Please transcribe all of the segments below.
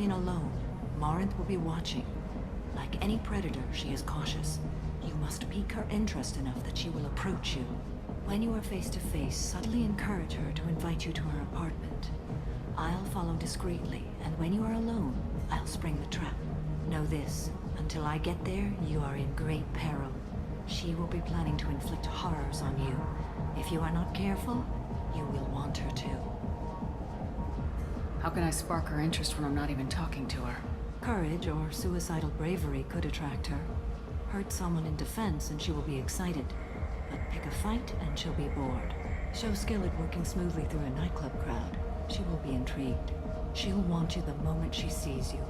in alone, Morinth will be watching. Like any predator, she is cautious. You must pique her interest enough that she will approach you. When you are face to face, subtly encourage her to invite you to her apartment. I'll follow discreetly, and when you are alone, I'll spring the trap. Know this, until I get there, you are in great peril. She will be planning to inflict horrors on you. If you are not careful, you will want her to. How can I spark her interest when I'm not even talking to her? Courage or suicidal bravery could attract her. Hurt someone in defense and she will be excited. But pick a fight and she'll be bored. Show skill at working smoothly through a nightclub crowd. She will be intrigued. She'll want you the moment she sees you.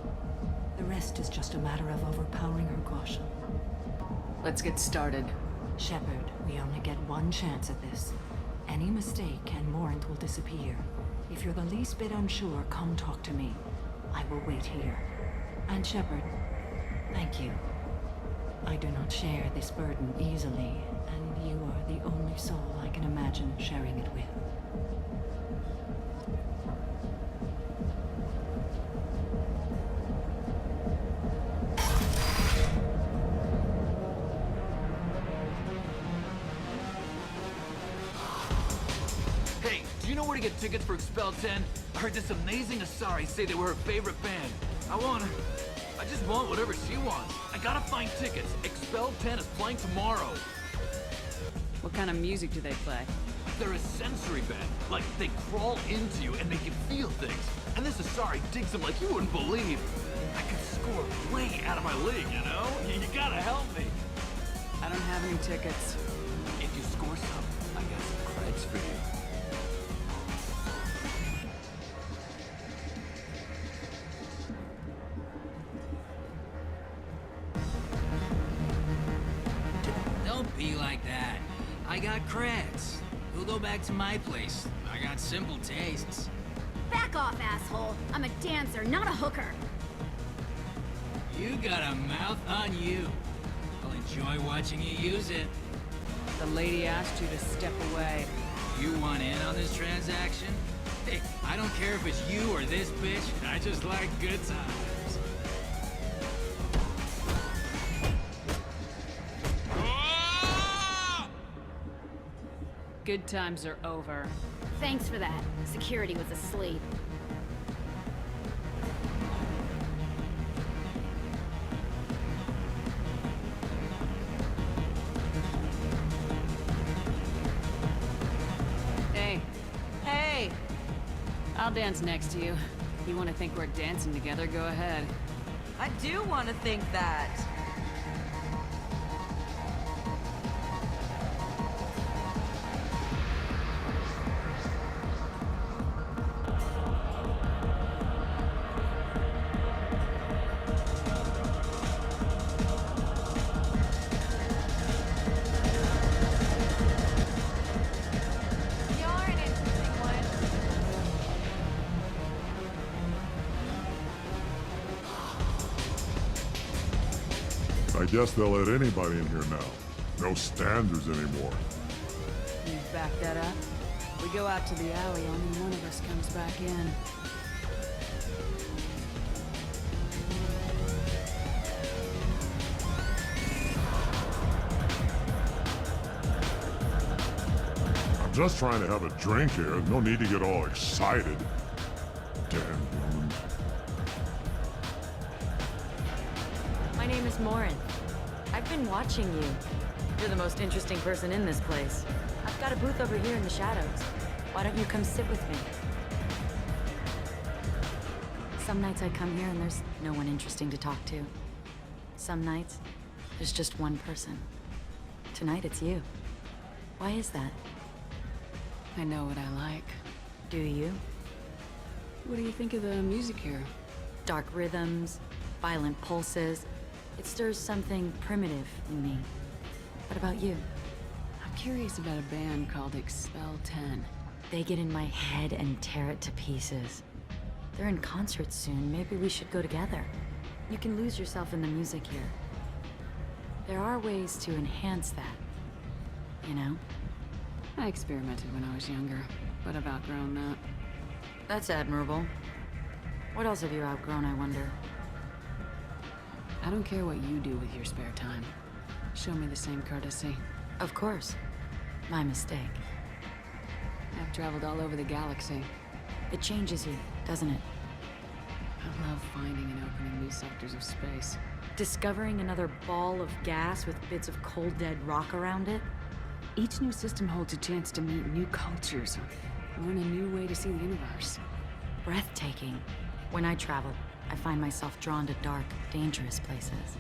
The rest is just a matter of overpowering her caution. Let's get started. Shepard, we only get one chance at this. Any mistake and Morinth will disappear. If you're the least bit unsure, come talk to me. I will wait here. And Shepard, thank you. I do not share this burden easily, and you are the only soul I can imagine sharing it with. Hey, do you know where to get tickets for Expel 10? I heard this amazing Asari say they were her favorite band. I just want whatever she wants. I gotta find tickets. Expel 10 is playing tomorrow. What kind of music do they play? They're a sensory band. Like, they crawl into you and make you feel things. And this Asari digs them like you wouldn't believe. I could score way out of my league, you know? You gotta help me. I don't have any tickets. If you score some, I got some creds for you. Don't be like that. I got creds. We'll go back to my place. I got simple tastes. Back off, asshole. I'm a dancer, not a hooker. You got a mouth on you. I'll enjoy watching you use it. The lady asked you to step away. You want in on this transaction? Hey, I don't care if it's you or this bitch. I just like good times. Good times are over. Thanks for that. Security was asleep. Hey. Hey! I'll dance next to you. You want to think we're dancing together, go ahead. I do want to think that. I guess they'll let anybody in here now. No standards anymore. You back that up? We go out to the alley, only one of us comes back in. I'm just trying to have a drink here. No need to get all excited. Damn woman. My name is Morinth. I've been watching you. You're the most interesting person in this place. I've got a booth over here in the shadows. Why don't you come sit with me? Some nights I come here and there's no one interesting to talk to. Some nights, there's just one person. Tonight it's you. Why is that? I know what I like. Do you? What do you think of the music here? Dark rhythms, violent pulses. It stirs something primitive in me. What about you? I'm curious about a band called Expel 10. They get in my head and tear it to pieces. They're in concert soon. Maybe we should go together. You can lose yourself in the music here. There are ways to enhance that, you know? I experimented when I was younger, but I've outgrown that. That's admirable. What else have you outgrown, I wonder? I don't care what you do with your spare time. Show me the same courtesy. Of course. My mistake. I've traveled all over the galaxy. It changes you, doesn't it? I love finding and opening new sectors of space. Discovering another ball of gas with bits of cold dead rock around it? Each new system holds a chance to meet new cultures, learn a new way to see the universe. Breathtaking. When I travel, I find myself drawn to dark, dangerous places.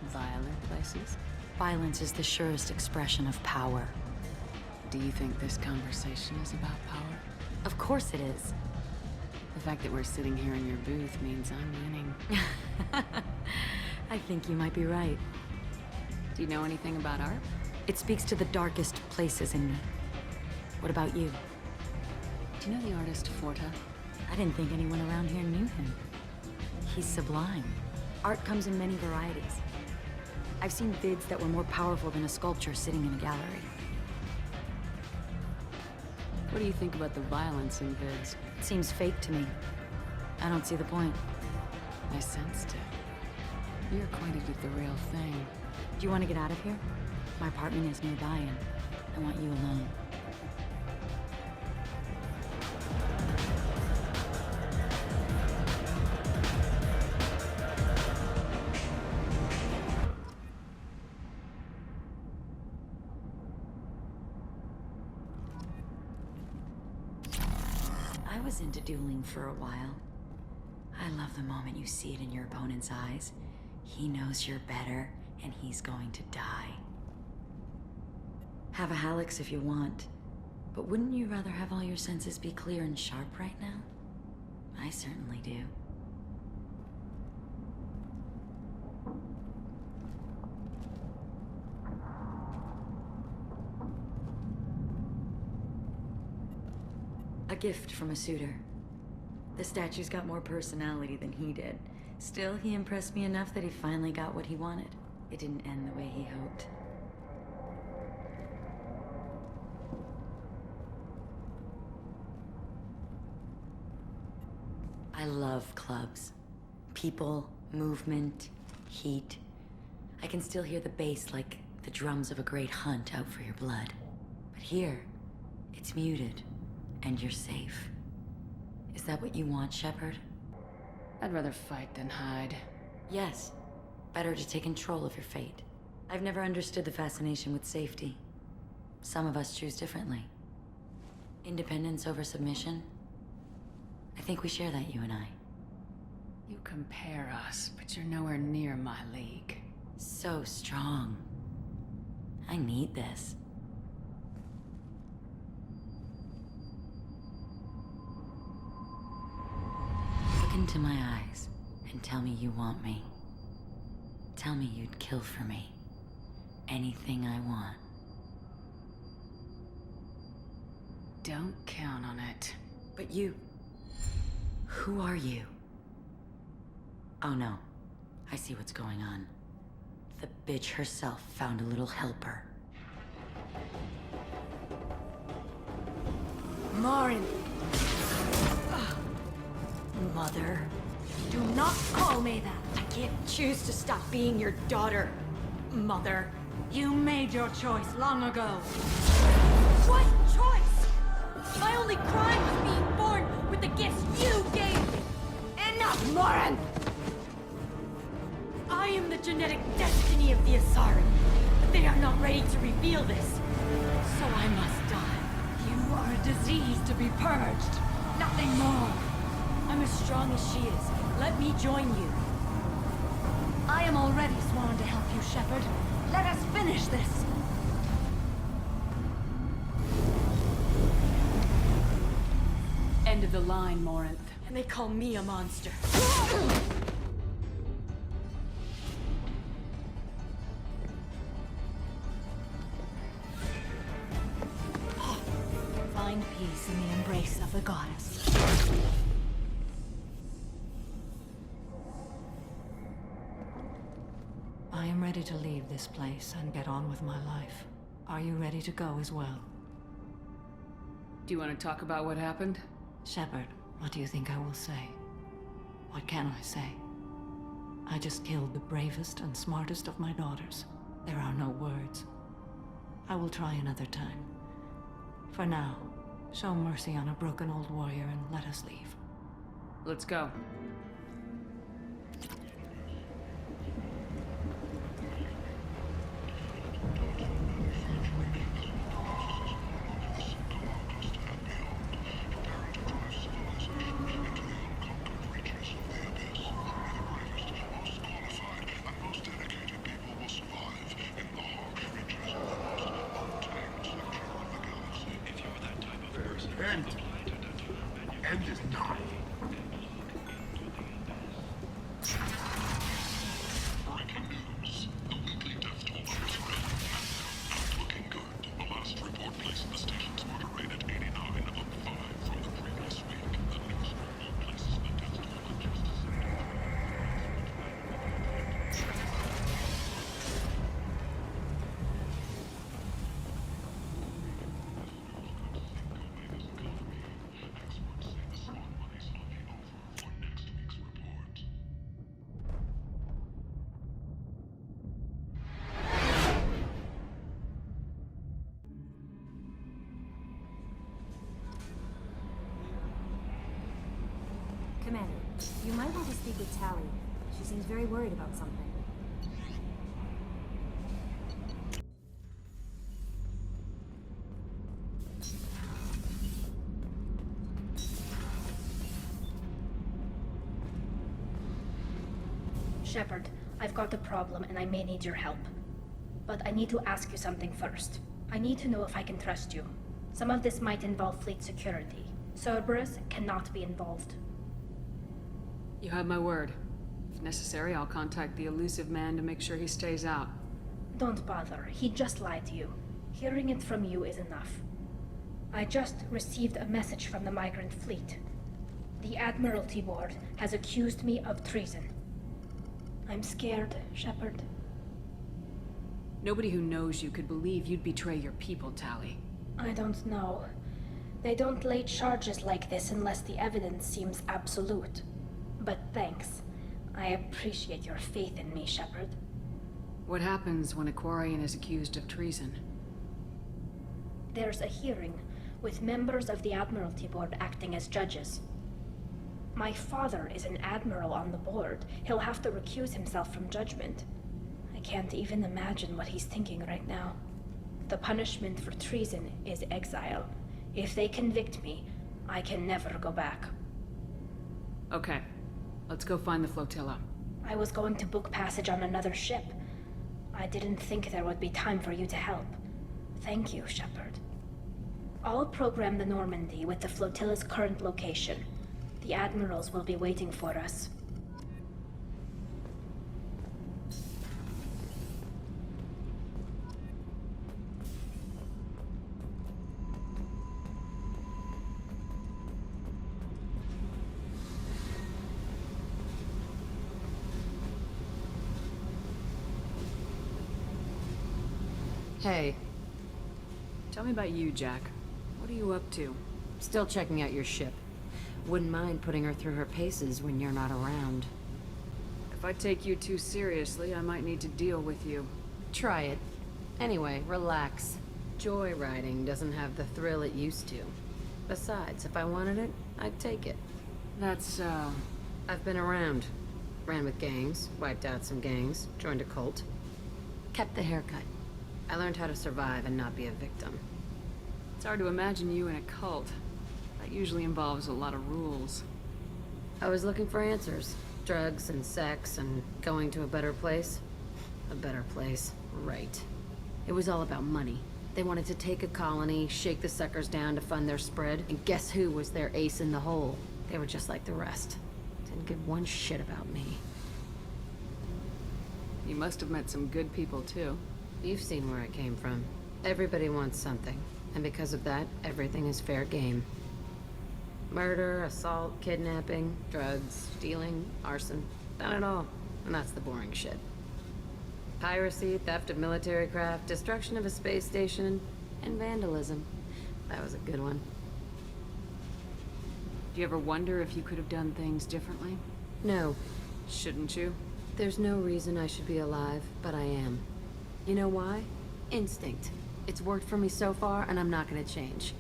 Violent places. Violence is the surest expression of power. Do you think this conversation is about power? Of course it is. The fact that we're sitting here in your booth means I'm winning. I think you might be right. Do you know anything about art? It speaks to the darkest places in me. What about you? Do you know the artist Forta? I didn't think anyone around here knew him. He's sublime. Art comes in many varieties. I've seen vids that were more powerful than a sculpture sitting in a gallery. What do you think about the violence in vids? It seems fake to me. I don't see the point. I sensed it. You're acquainted with the real thing. Do you want to get out of here? My apartment is nearby and I want you alone. I was into dueling for a while. I love the moment you see it in your opponent's eyes. He knows you're better, and he's going to die. Have a Hallex if you want, but wouldn't you rather have all your senses be clear and sharp right now? I certainly do. A gift from a suitor. The statue's got more personality than he did. Still, he impressed me enough that he finally got what he wanted. It didn't end the way he hoped. I love clubs. People, movement, heat. I can still hear the bass like the drums of a great hunt out for your blood. But here, it's muted, and you're safe. Is that what you want, Shepard? I'd rather fight than hide. Yes. Better to take control of your fate. I've never understood the fascination with safety. Some of us choose differently. Independence over submission? I think we share that, you and I. You compare us, but you're nowhere near my league. So strong. I need this. Look into my eyes and tell me you want me. Tell me you'd kill for me. Anything I want. Don't count on it. But you... Who are you? Oh no. I see what's going on. The bitch herself found a little helper. Morin! Mother, do not call me that! I can't choose to stop being your daughter, Mother. You made your choice long ago. What choice? My only crime was being born with the gifts you gave me. Enough, Morin! I am the genetic destiny of the Asari, but they are not ready to reveal this. So I must die. You are a disease to be purged. Nothing more. I'm as strong as she is. Let me join you. I am already sworn to help you, Shepard. Let us finish this. End of the line, Morinth. And they call me a monster. Find peace in the embrace of the goddess. I am ready to leave this place and get on with my life. Are you ready to go as well? Do you want to talk about what happened? Shepard, what do you think I will say? What can I say? I just killed the bravest and smartest of my daughters. There are no words. I will try another time. For now, show mercy on a broken old warrior and let us leave. Let's go. End is nigh. Breaking news. The weekly death toll for Israel not looking good. The last report placed the station's murder rate at 89, up 5 from the previous week. The news report places the death toll at just Commander, you might want to speak with Tally. She seems very worried about something. Shepard, I've got a problem and I may need your help. But I need to ask you something first. I need to know if I can trust you. Some of this might involve fleet security. Cerberus cannot be involved. You have my word. If necessary, I'll contact the elusive man to make sure he stays out. Don't bother. He just lied to you. Hearing it from you is enough. I just received a message from the migrant fleet. The Admiralty Board has accused me of treason. I'm scared, Shepard. Nobody who knows you could believe you'd betray your people, Tally. I don't know. They don't lay charges like this unless the evidence seems absolute. But thanks. I appreciate your faith in me, Shepard. What happens when a Quarian is accused of treason? There's a hearing, with members of the Admiralty Board acting as judges. My father is an admiral on the board. He'll have to recuse himself from judgment. I can't even imagine what he's thinking right now. The punishment for treason is exile. If they convict me, I can never go back. Okay. Let's go find the flotilla. I was going to book passage on another ship. I didn't think there would be time for you to help. Thank you, Shepard. I'll program the Normandy with the flotilla's current location. The admirals will be waiting for us. Hey. Tell me about you, Jack. What are you up to? Still checking out your ship. Wouldn't mind putting her through her paces when you're not around. If I take you too seriously, I might need to deal with you. Try it. Anyway, relax. Joyriding doesn't have the thrill it used to. Besides, if I wanted it, I'd take it. That's, I've been around. Ran with gangs, wiped out some gangs, joined a cult. Kept the haircut. I learned how to survive and not be a victim. It's hard to imagine you in a cult. That usually involves a lot of rules. I was looking for answers. Drugs and sex and going to a better place. A better place, right. It was all about money. They wanted to take a colony, shake the suckers down to fund their spread, and guess who was their ace in the hole? They were just like the rest. Didn't give one shit about me. You must have met some good people, too. You've seen where I came from. Everybody wants something, and because of that, everything is fair game. Murder, assault, kidnapping, drugs, stealing, arson. Done it all. And that's the boring shit. Piracy, theft of military craft, destruction of a space station, and vandalism. That was a good one. Do you ever wonder if you could have done things differently? No, Shouldn't you? there's no reason I should be alive, but I am. You know why? Instinct. It's worked for me so far, and I'm not gonna change.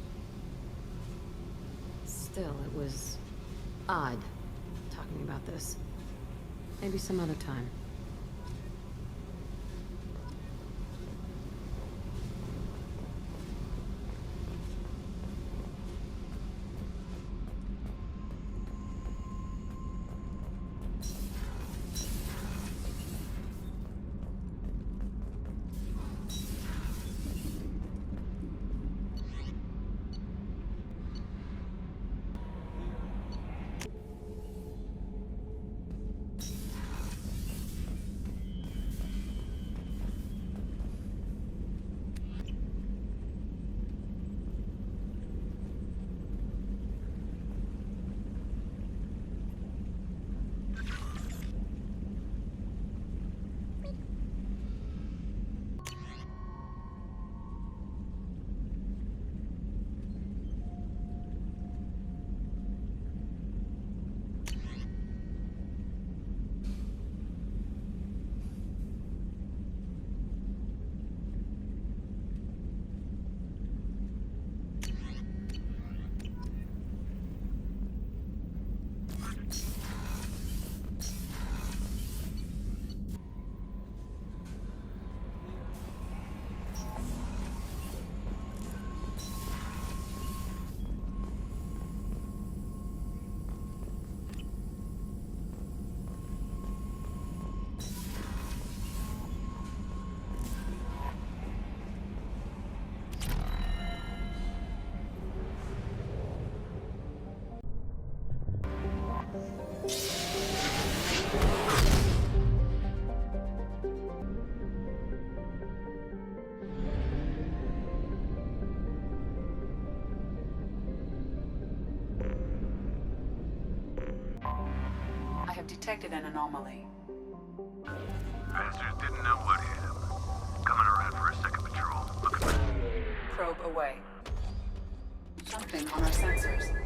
Still, it was odd talking about this. Maybe some other time. I have detected an anomaly. Bastards didn't know what hit him. Coming around for a second patrol. Looking for... Probe away. Something on our sensors.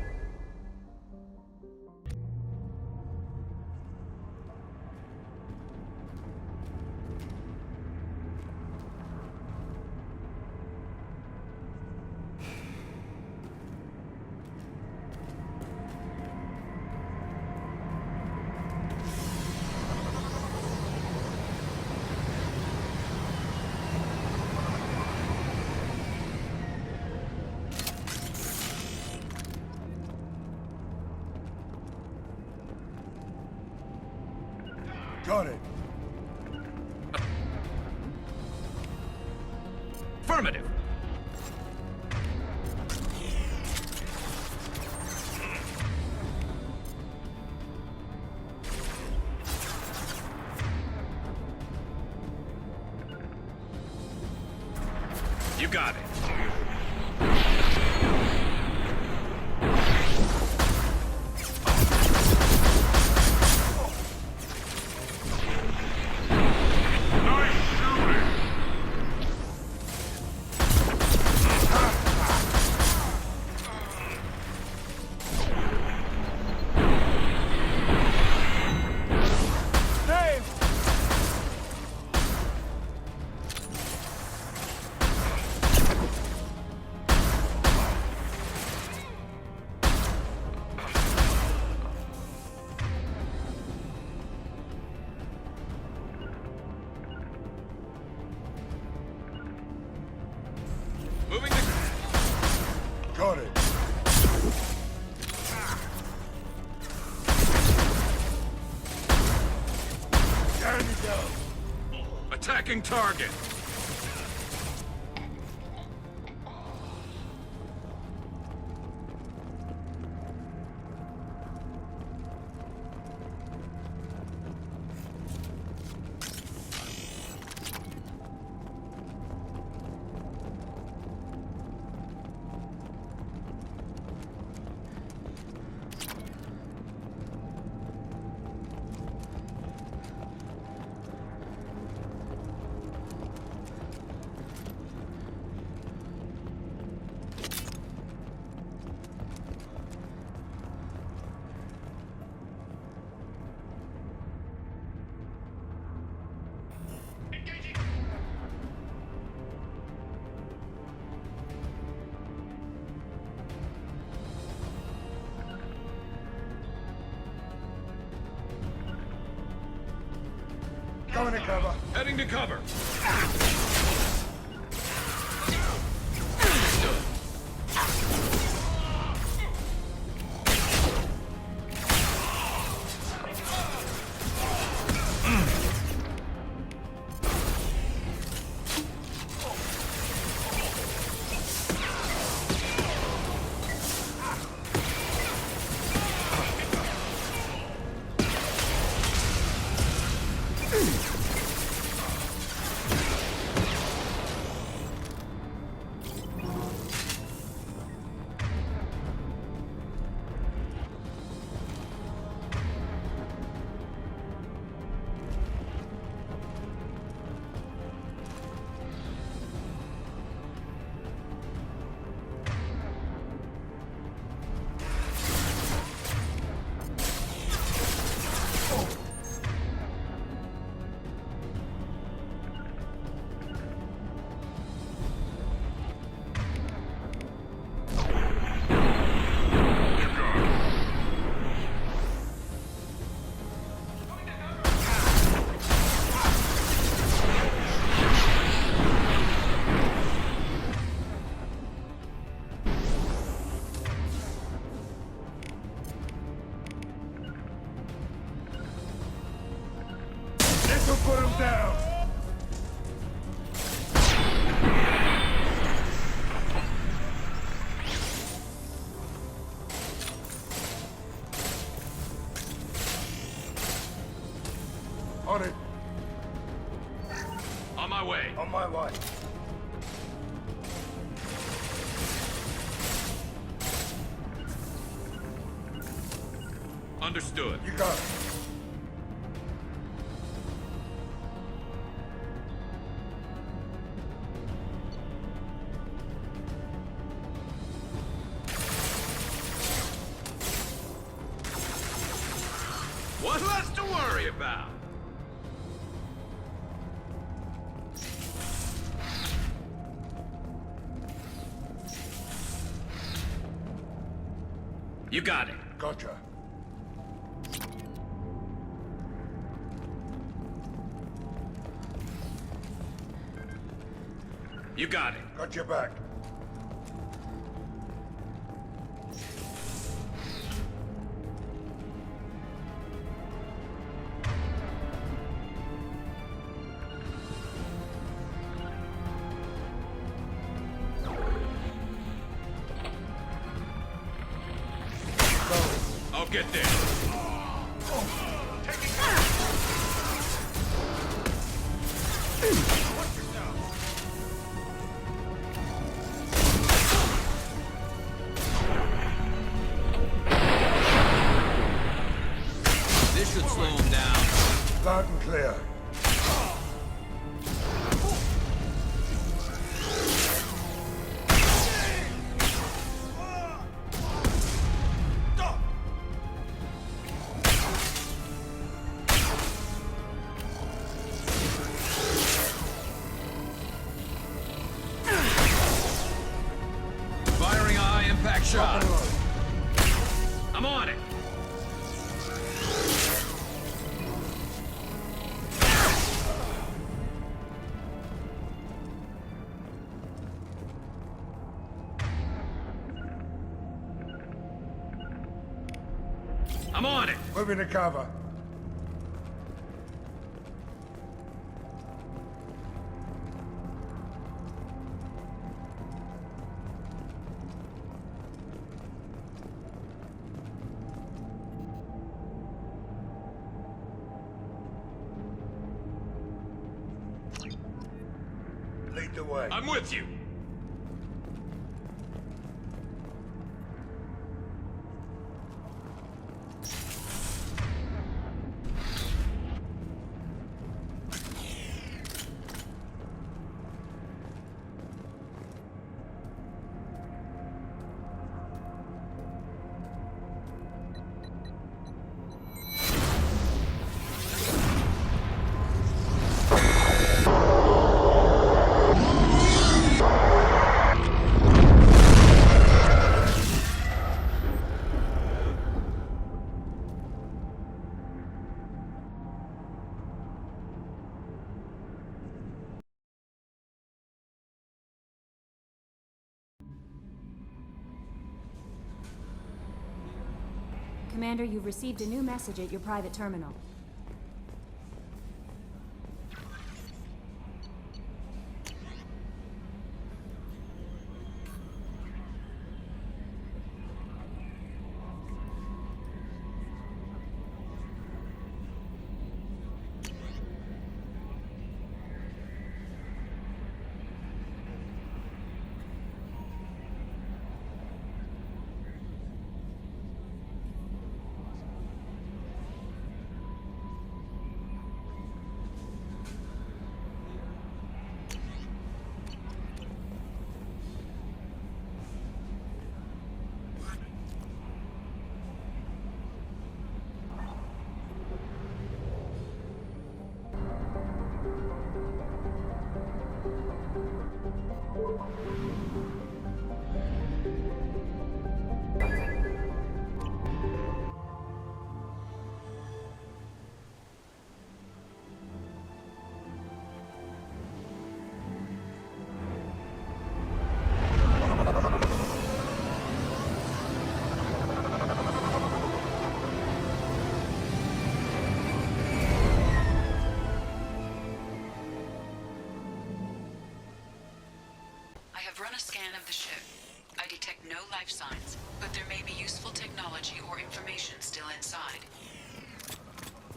Got it. Affirmative. You got it. Moving the... Got it. Enemy down. Attacking target. Going to cover. Heading to cover. This'll put him down. On it. On my way. On my way. Understood. You got it. What's less to worry about? You got it. Gotcha. You got it. Got your back. I'll get there. This should slow him down. Loud and clear. Firing a high impact shot. I'm on it. I'm on it. Moving to cover. Lead the way. I'm with you. Commander, you've received a new message at your private terminal. I have run a scan of the ship. I detect no life signs, but there may be useful technology or information still inside.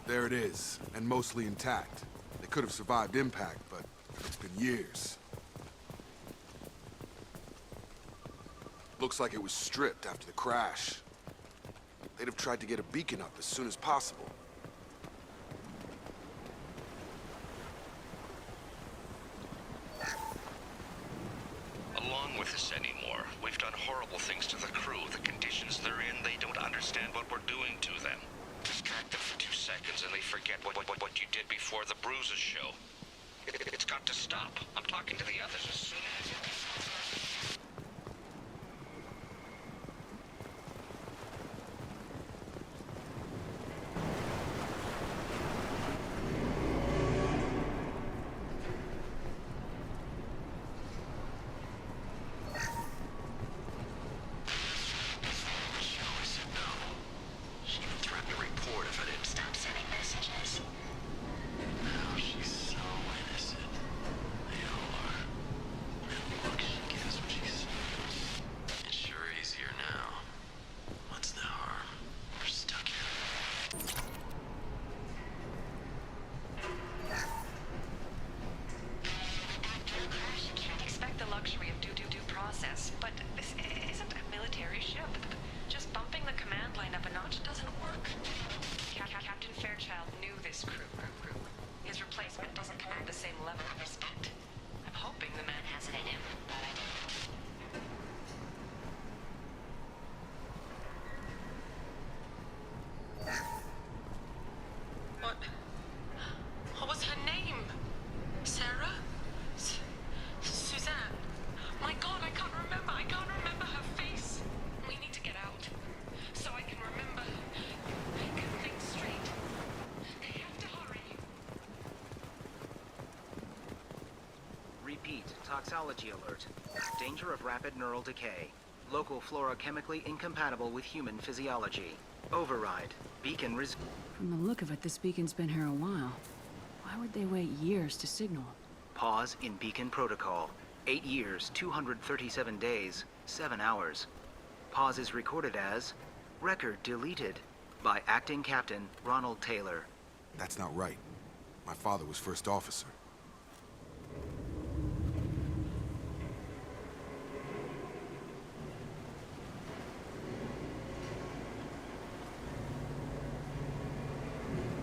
There it is, and mostly intact. They could have survived impact, but it's been years. Looks like it was stripped after the crash. They'd have tried to get a beacon up as soon as possible. Along with this anymore. We've done horrible things to the crew. The conditions they're in, they don't understand what we're doing to them. Distract them for 2 seconds and they forget what you did before the bruises show. It's got to stop. I'm talking to the others as soon as... What was her name? Sarah? Suzanne? My god, I can't remember. I can't remember her face. We need to get out. So I can remember. Get things straight. I have to hurry. Repeat, toxology alert. Danger of rapid neural decay. Local flora chemically incompatible with human physiology. Override. Beacon From the look of it, this beacon's been here a while. Why would they wait years to signal? Pause in beacon protocol. 8 years, 237 days, 7 hours. Pause is recorded as record deleted by Acting Captain Ronald Taylor. That's not right. My father was first officer.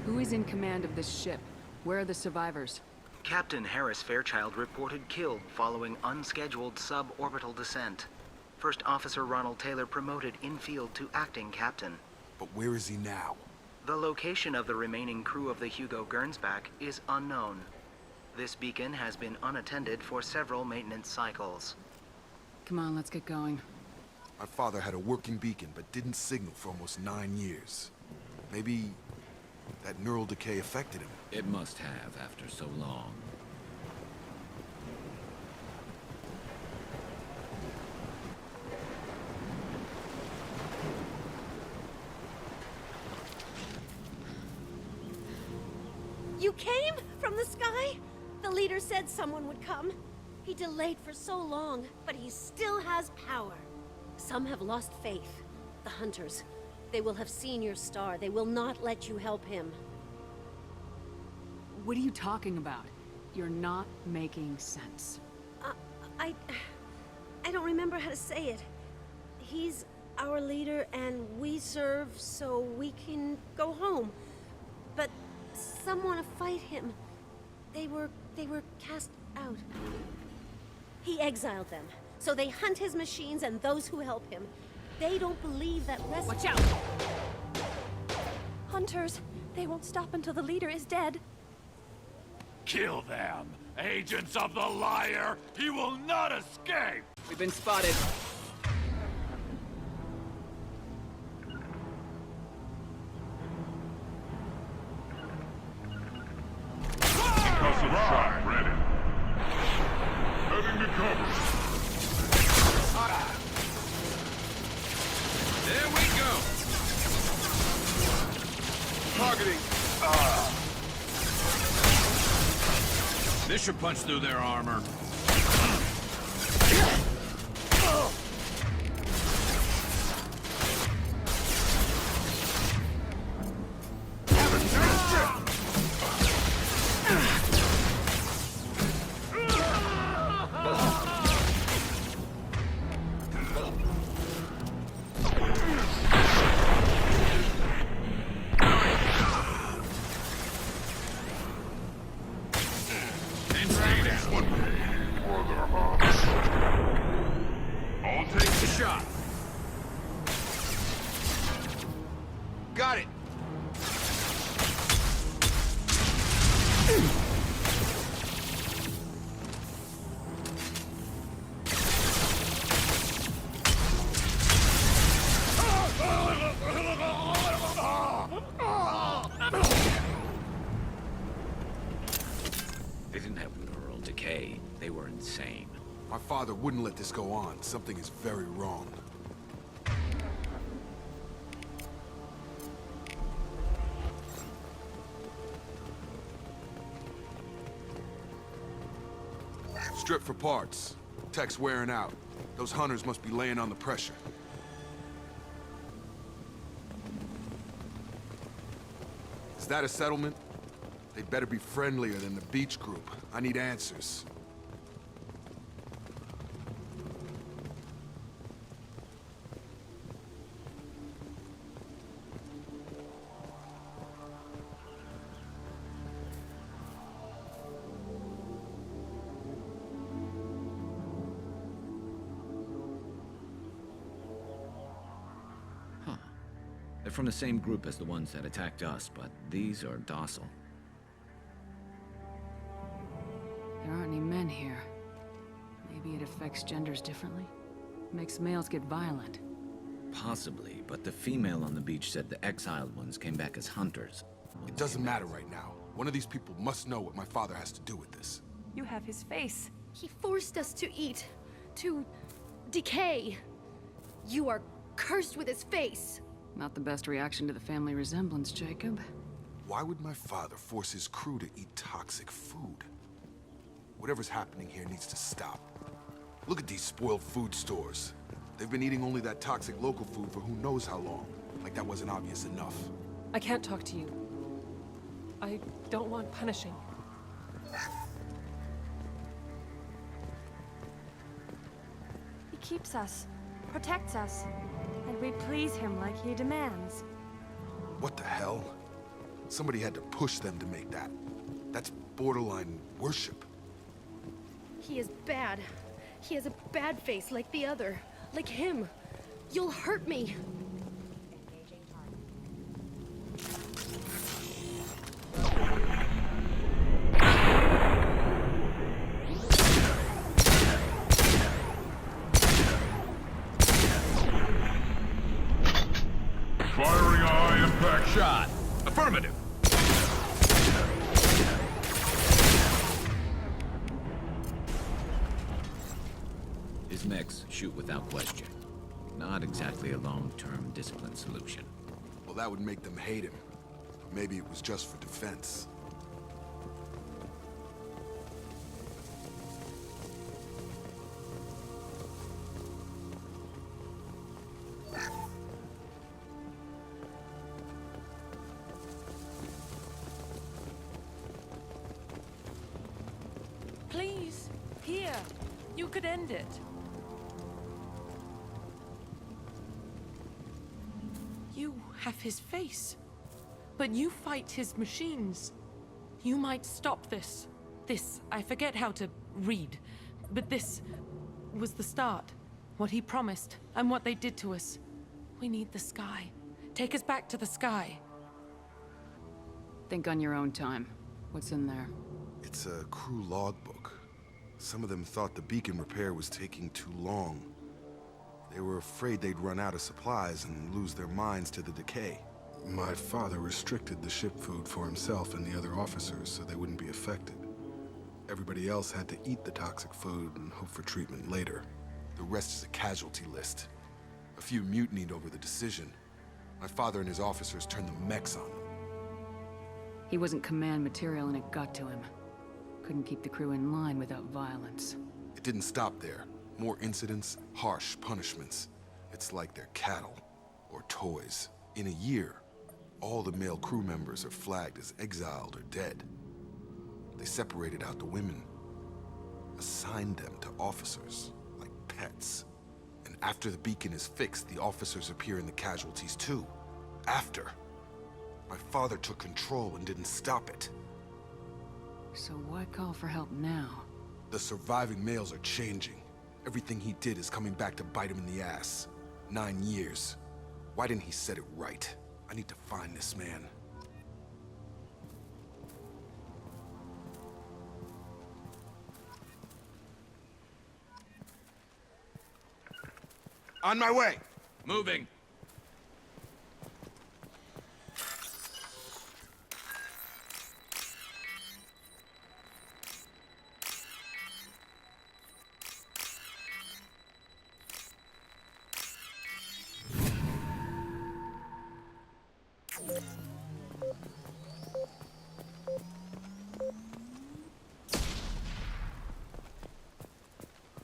Who is in command of this ship? Where are the survivors? Captain Harris Fairchild reported killed following unscheduled suborbital descent. First Officer Ronald Taylor promoted in-field to acting captain. But where is he now? The location of the remaining crew of the Hugo Gernsback is unknown. This beacon has been unattended for several maintenance cycles. Come on, let's get going. My father had a working beacon, but didn't signal for almost 9 years. Maybe that neural decay affected him. It must have after so long. came from the sky? The leader said someone would come. He delayed for so long, but he still has power. Some have lost faith. The Hunters. They will have seen your star. They will not let you help him. What are you talking about? You're not making sense. I don't remember how to say it. He's our leader and we serve so we can go home. But some want to fight him. They were cast out. He exiled them, so they hunt his machines and those who help him. They don't believe that rescue— Watch out! Hunters, they won't stop until the leader is dead. Kill them! Agents of the Liar! He will not escape! We've been spotted. Concussive shot ready. Heading to cover. There we go. Targeting. This should punch through their armor. I'll take the shot. Got it. They didn't have neural decay. They were insane. My father wouldn't let this go on. Something is very wrong. Strip for parts. Tech's wearing out. Those hunters must be laying on the pressure. Is that a settlement? They'd better be friendlier than the Beach Group. I need answers. They're from the same group as the ones that attacked us, but these are docile. There aren't any men here. Maybe it affects genders differently? Makes males get violent. Possibly, but the female on the beach said the exiled ones came back as hunters. It doesn't matter right now. One of these people must know what my father has to do with this. You have his face. He forced us to eat, to decay. You are cursed with his face. Not the best reaction to the family resemblance, Jacob. Why would my father force his crew to eat toxic food? Whatever's happening here needs to stop. Look at these spoiled food stores. They've been eating only that toxic local food for who knows how long. Like that wasn't obvious enough. I can't talk to you. I don't want punishing. He keeps us, protects us, and we please him like he demands. What the hell? Somebody had to push them to make that. That's borderline worship. He is bad. He has a bad face like the other. Like him. You'll hurt me. Firing eye impact shot. Affirmative. His mechs shoot without question. Not exactly a long-term discipline solution. Well, that would make them hate him. Maybe it was just for defense. Here, you could end it. You have his face, but you fight his machines. You might stop this. This, I forget how to read, but this was the start. What he promised, and what they did to us. We need the sky. Take us back to the sky. Think on your own time. What's in there? It's a crew logbook. Some of them thought the beacon repair was taking too long. They were afraid they'd run out of supplies and lose their minds to the decay. My father restricted the ship food for himself and the other officers so they wouldn't be affected. Everybody else had to eat the toxic food and hope for treatment later. The rest is a casualty list. A few mutinied over the decision. My father and his officers turned the mechs on them. He wasn't command material and it got to him. Couldn't keep the crew in line without violence. It didn't stop there. More incidents, harsh punishments. It's like they're cattle or toys. In a year, all the male crew members are flagged as exiled or dead. They separated out the women, assigned them to officers, like pets. And after the beacon is fixed, the officers appear in the casualties too. After. My father took control and didn't stop it. So why call for help now? The surviving males are changing. Everything he did is coming back to bite him in the ass. 9 years. Why didn't he set it right? I need to find this man. On my way! Moving.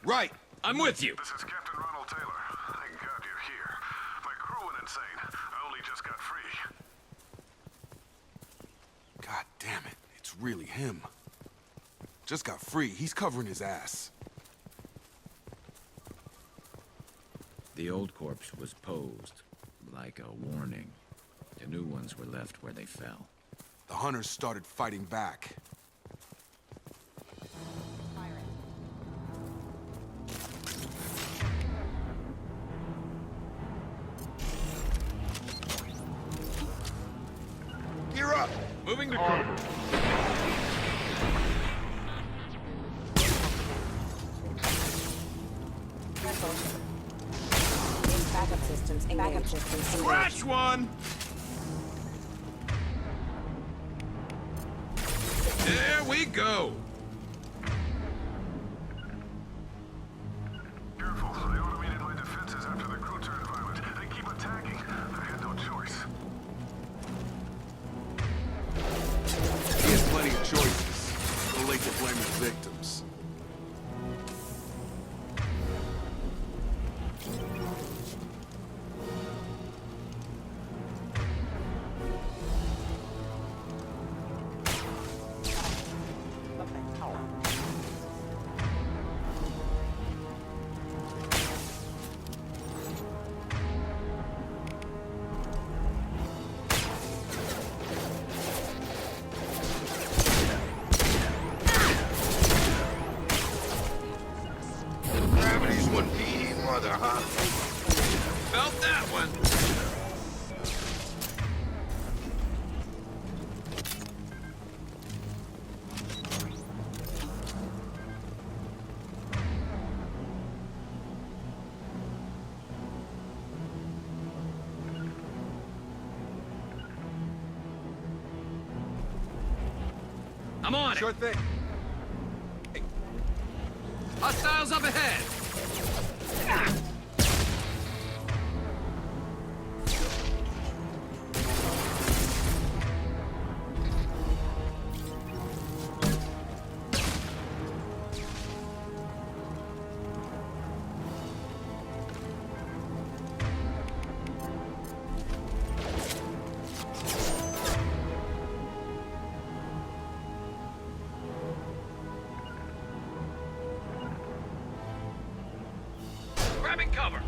Right! I'm with you! This is Captain Ronald Taylor. Thank God you're here. My crew went insane. I only just got free. God damn it, it's really him. Just got free, he's covering his ass. The old corpse was posed, like a warning. The new ones were left where they fell. The hunters started fighting back. Gear up! Moving to crew. Backup systems. Backup systems. Scratch one! There we go! Careful, they automated my defenses after the crew turned violent. They keep attacking. I had no choice. He has plenty of choices. Too late to blame his victims. Gravity's one mean mother, huh? Felt that one! I'm on it! Sure thing. Hostiles up ahead! Grabbing cover!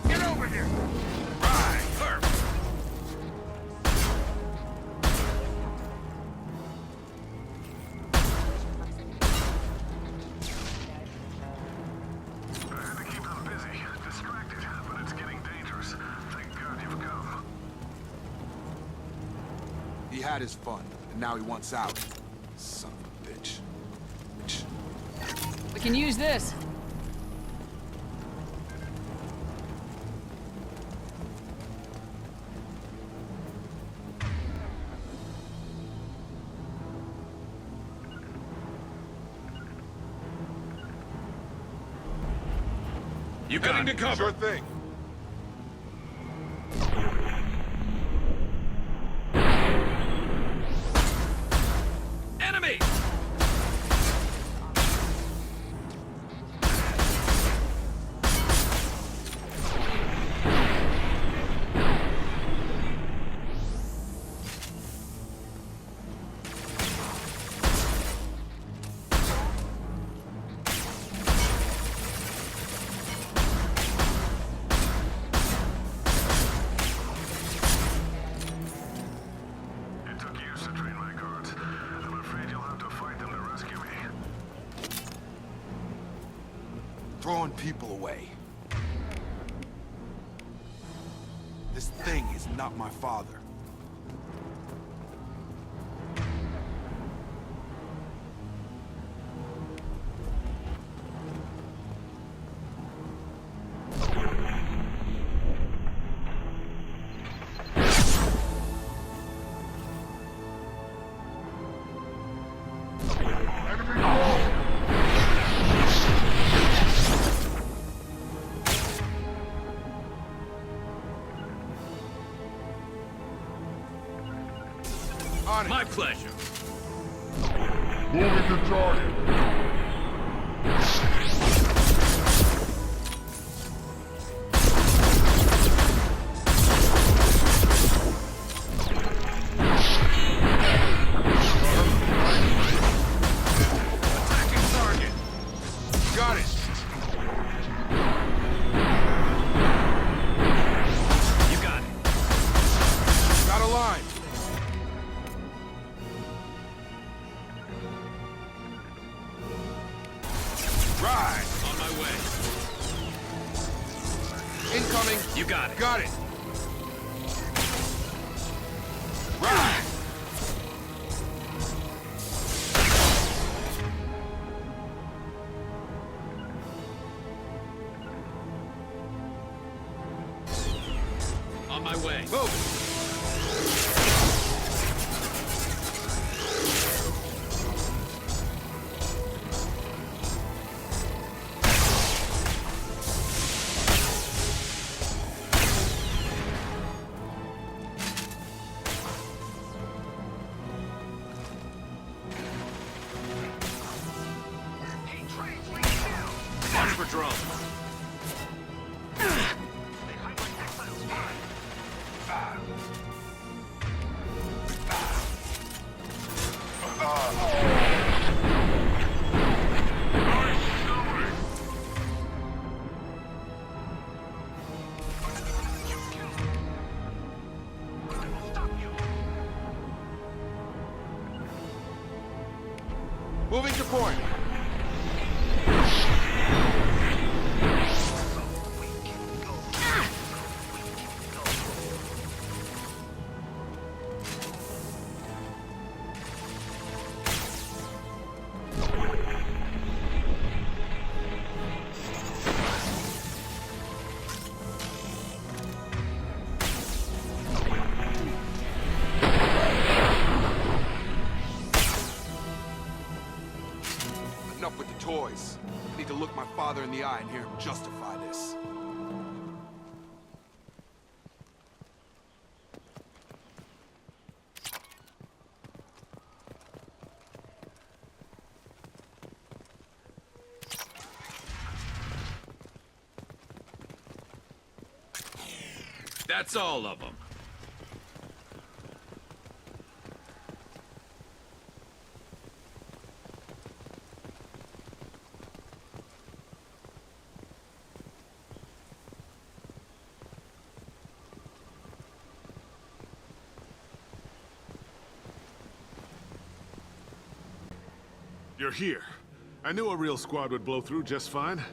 Get over here! Right, perfect! I had to keep them busy, distracted, but it's getting dangerous. Thank God you've come. He had his fun, and now he wants out. Son of a bitch. We can use this. You got to cover! Sure thing. Enemy! It took years to train my guards. I'm afraid you'll have to fight them to rescue me. Throwing people away. This thing is not my father. On it. My pleasure. Moving to target. Attacking target. Got it. You got it. Got a line. Right. On my way. Incoming. You got it. Got it. Right. On my way. Move. Watch for drone. Moving to point. Enough with the toys. I need to look my father in the eye and hear him justify this. That's all of them. You're here. I knew a real squad would blow through just fine.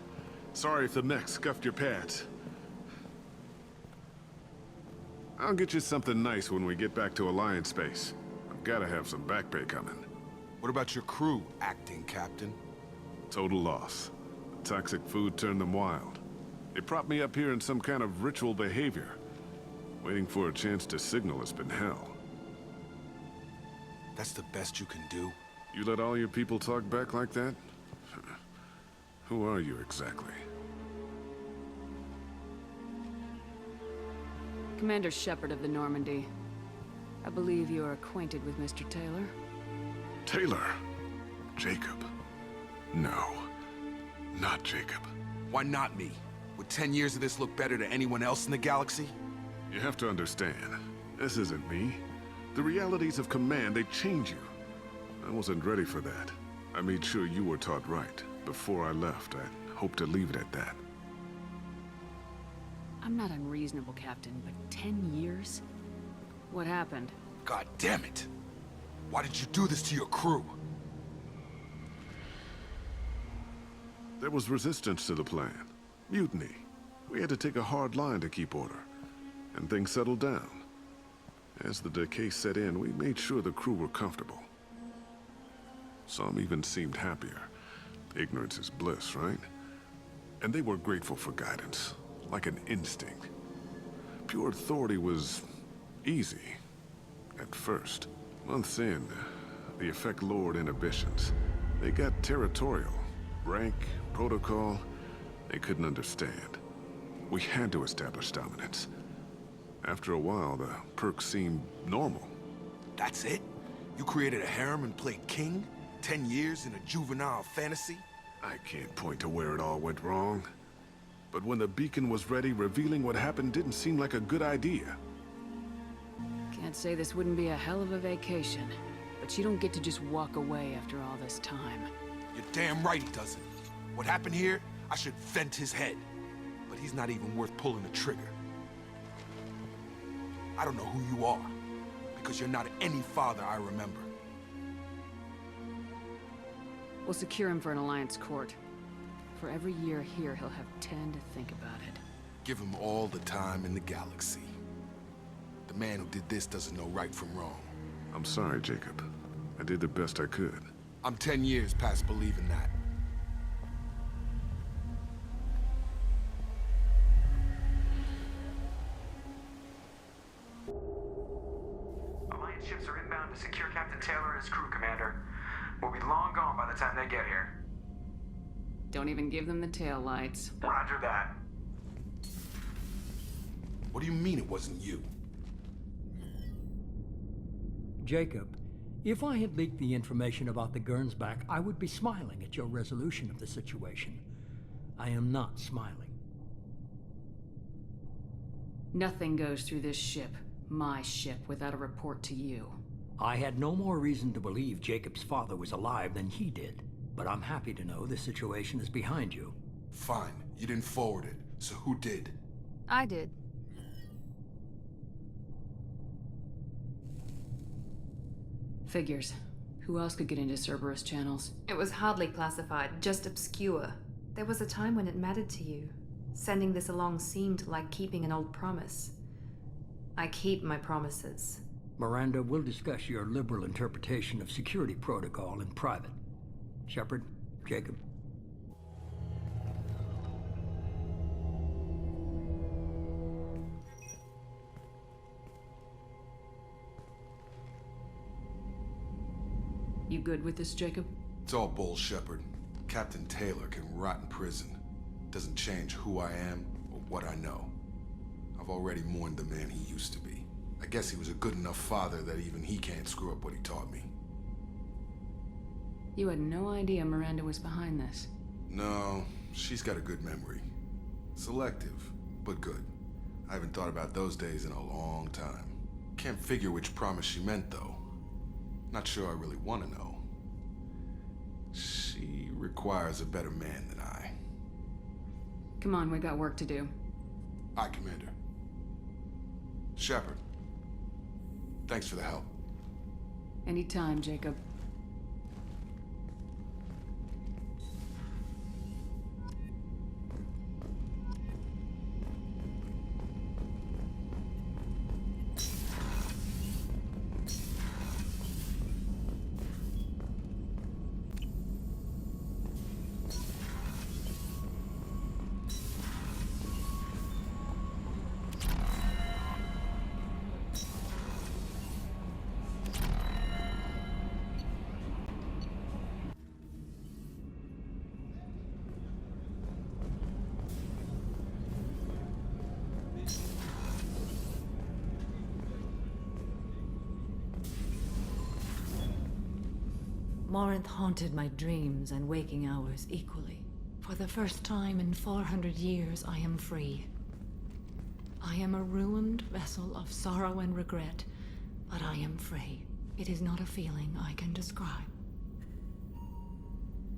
Sorry if the mech scuffed your pads. I'll get you something nice when we get back to Alliance space. I've gotta have some back pay coming. What about your crew, acting captain? Total loss. Toxic food turned them wild. They propped me up here in some kind of ritual behavior. Waiting for a chance to signal has been hell. That's the best you can do? You let all your people talk back like that? Who are you exactly? Commander Shepard of the Normandy. I believe you are acquainted with Mr. Taylor. Taylor? Jacob? No. Not Jacob. Why not me? Would 10 years of this look better to anyone else in the galaxy? You have to understand, this isn't me. The realities of command, they change you. I wasn't ready for that. I made sure you were taught right. Before I left, I hoped to leave it at that. I'm not unreasonable, Captain, but 10 years? What happened? God damn it! Why did you do this to your crew? There was resistance to the plan. Mutiny. We had to take a hard line to keep order. And things settled down. As the decay set in, we made sure the crew were comfortable. Some even seemed happier. Ignorance is bliss, right? And they were grateful for guidance, like an instinct. Pure authority was easy, at first. Months in, the effect lowered inhibitions. They got territorial. Rank, protocol, they couldn't understand. We had to establish dominance. After a while, the perks seemed normal. That's it? You created a harem and played king? 10 years in a juvenile fantasy? I can't point to where it all went wrong. But when the beacon was ready, revealing what happened didn't seem like a good idea. Can't say this wouldn't be a hell of a vacation, but you don't get to just walk away after all this time. You're damn right he doesn't. What happened here, I should vent his head. But he's not even worth pulling the trigger. I don't know who you are, because you're not any father I remember. We'll secure him for an Alliance court. For every year here, he'll have 10 to think about it. Give him all the time in the galaxy. The man who did this doesn't know right from wrong. I'm sorry, Jacob. I did the best I could. I'm 10 years past believing that. Alliance ships are inbound to secure Captain Taylor and his crew, Commander. We'll be long gone by the time they get here. Don't even give them the tail lights. Roger that. What do you mean it wasn't you? Jacob, if I had leaked the information about the Gernsback, I would be smiling at your resolution of the situation. I am not smiling. Nothing goes through this ship, my ship, without a report to you. I had no more reason to believe Jacob's father was alive than he did, but I'm happy to know the situation is behind you. Fine, you didn't forward it, so who did? I did. Figures. Who else could get into Cerberus channels? It was hardly classified, just obscure. There was a time when it mattered to you. Sending this along seemed like keeping an old promise. I keep my promises. Miranda, we'll discuss your liberal interpretation of security protocol in private. Shepard, Jacob. You good with this, Jacob? It's all bull, Shepard. Captain Taylor can rot in prison. Doesn't change who I am or what I know. I've already mourned the man he used to be. I guess he was a good enough father that even he can't screw up what he taught me. You had no idea Miranda was behind this. No, she's got a good memory. Selective, but good. I haven't thought about those days in a long time. Can't figure which promise she meant, though. Not sure I really want to know. She requires a better man than I. Come on, we got work to do. Aye, Commander. Shepard. Thanks for the help. Anytime, Jacob. Morinth haunted my dreams and waking hours equally. For the first time in 400 years, I am free. I am a ruined vessel of sorrow and regret, but I am free. It is not a feeling I can describe.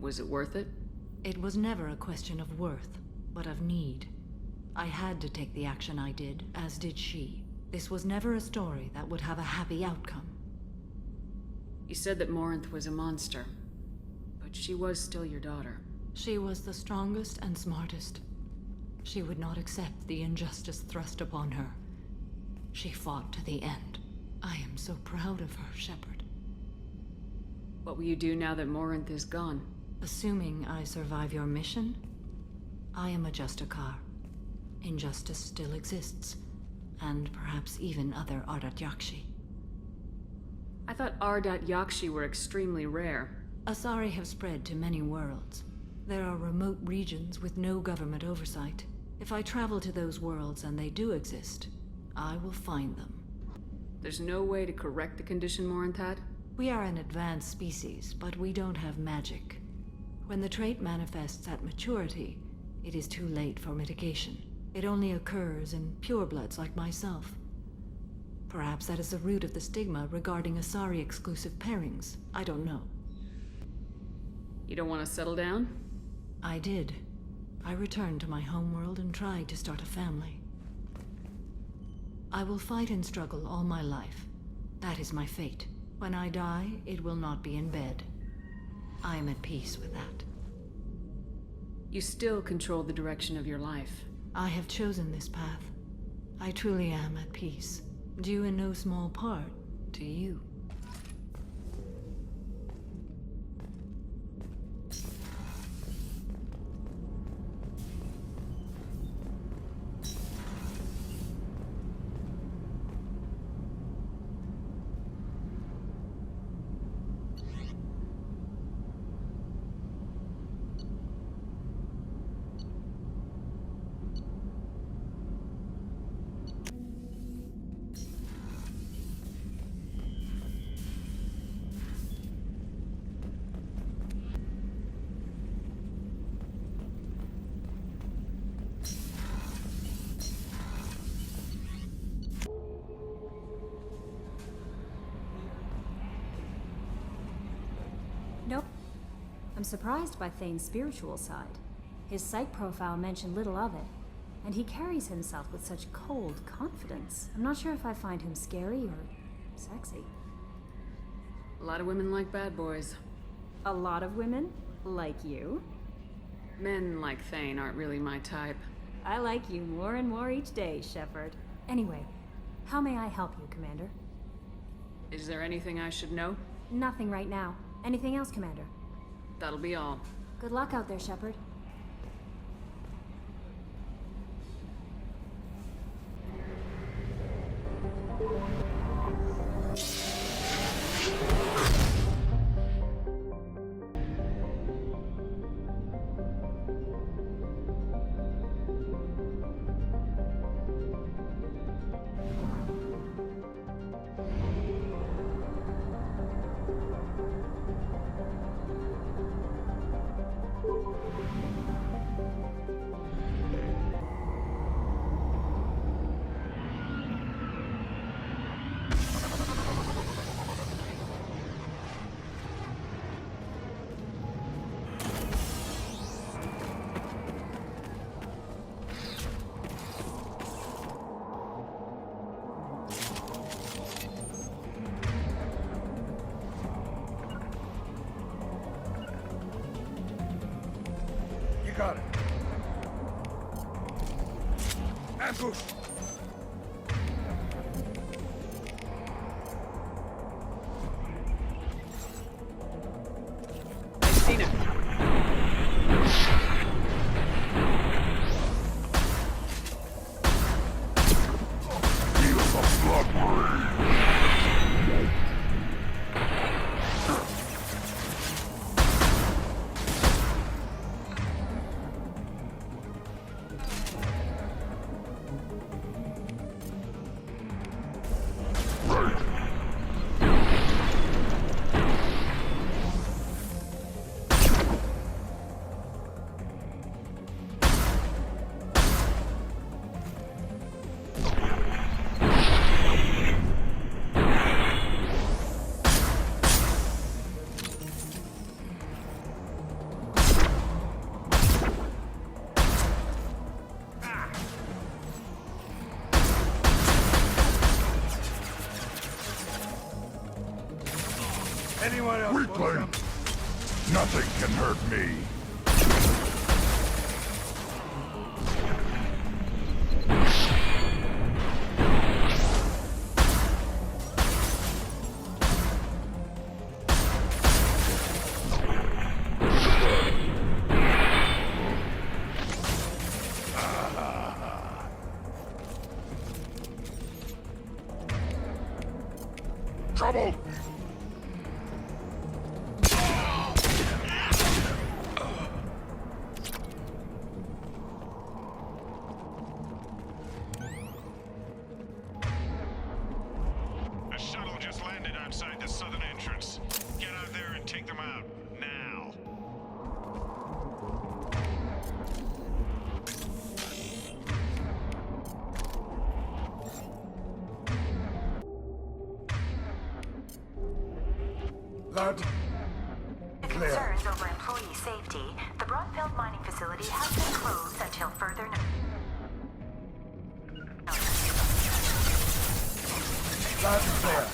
Was it worth it? It was never a question of worth, but of need. I had to take the action I did, as did she. This was never a story that would have a happy outcome. You said that Morinth was a monster, but she was still your daughter. She was the strongest and smartest. She would not accept the injustice thrust upon her. She fought to the end. I am so proud of her, Shepard. What will you do now that Morinth is gone? Assuming I survive your mission, I am a Justicar. Injustice still exists, and perhaps even other Ardat Yakshi. I thought Ardat Yakshi were extremely rare. Asari have spread to many worlds. There are remote regions with no government oversight. If I travel to those worlds and they do exist, I will find them. There's no way to correct the condition Morinth had? We are an advanced species, but we don't have magic. When the trait manifests at maturity, it is too late for mitigation. It only occurs in purebloods like myself. Perhaps that is the root of the stigma regarding Asari-exclusive pairings. I don't know. You don't want to settle down? I did. I returned to my homeworld and tried to start a family. I will fight and struggle all my life. That is my fate. When I die, it will not be in bed. I am at peace with that. You still control the direction of your life. I have chosen this path. I truly am at peace. Due in no small part to you. Nope. I'm surprised by Thane's spiritual side. His psych profile mentioned little of it, and he carries himself with such cold confidence. I'm not sure if I find him scary or sexy. A lot of women like bad boys. A lot of women? Like you? Men like Thane aren't really my type. I like you more and more each day, Shepard. Anyway, how may I help you, Commander? Is there anything I should know? Nothing right now. Anything else, Commander? That'll be all. Good luck out there, Shepard. got it. Ambush! Anyone else? Weakling! Nothing can hurt me. Trouble! A shuttle just landed outside the southern entrance. Get out there and take them out, now. Loud. Concerns over employee safety, the Broadfield mining facility has been closed until further notice. Loud and clear.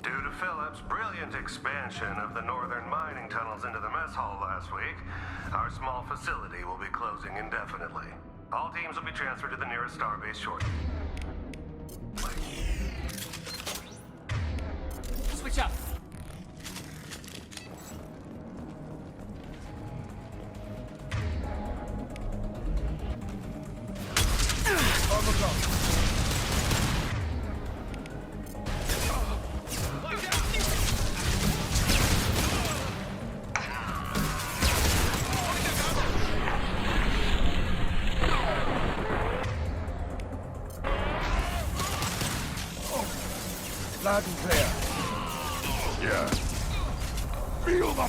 Due to Phillips' brilliant expansion of the northern mining tunnels into the mess hall last week, our small facility will be closing indefinitely. All teams will be transferred to the nearest starbase shortly. Switch up. Loud and clear. Yeah. Feel the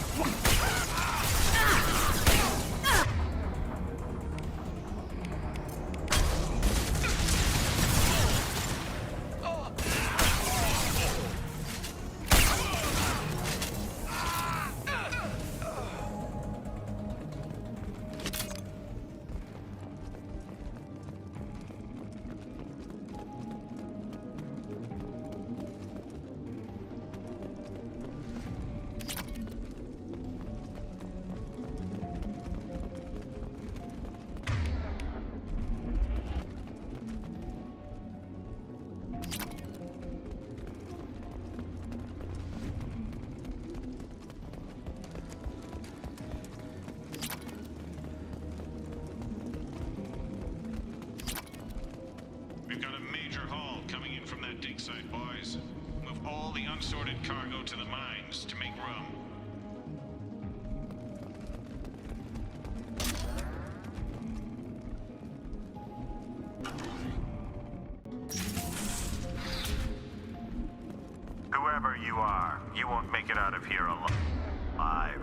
unsorted cargo to the mines to make rum. Whoever you are, you won't make it out of here alive.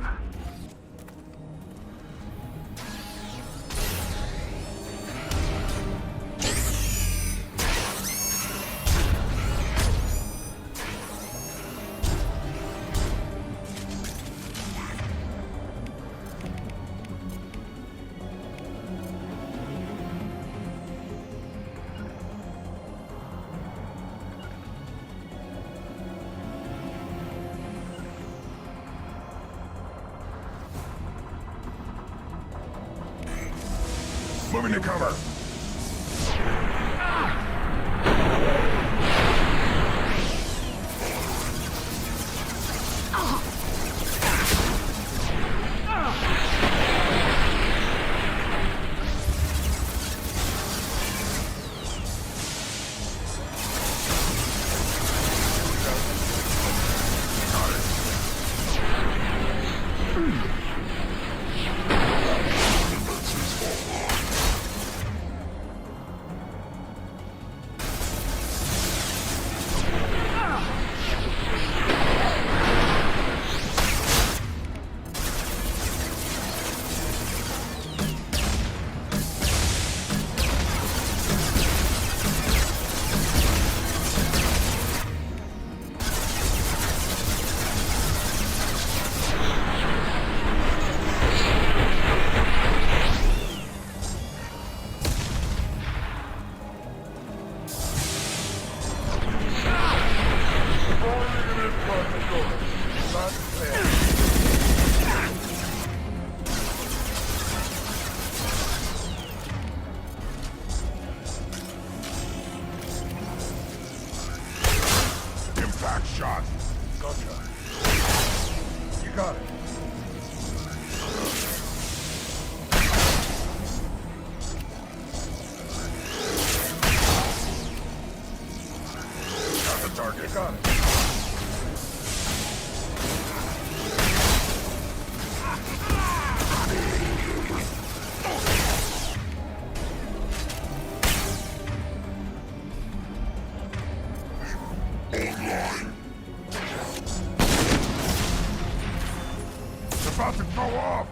Moving to cover. Impact shot. Gotcha. You got it. Got the target. Got it. It's about to go off!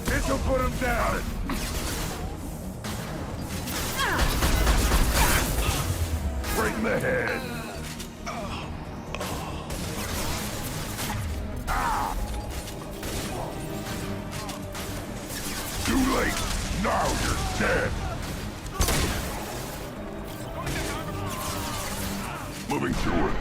This'll put him down! Right in the head! Too late! Now you're dead! Moving to it.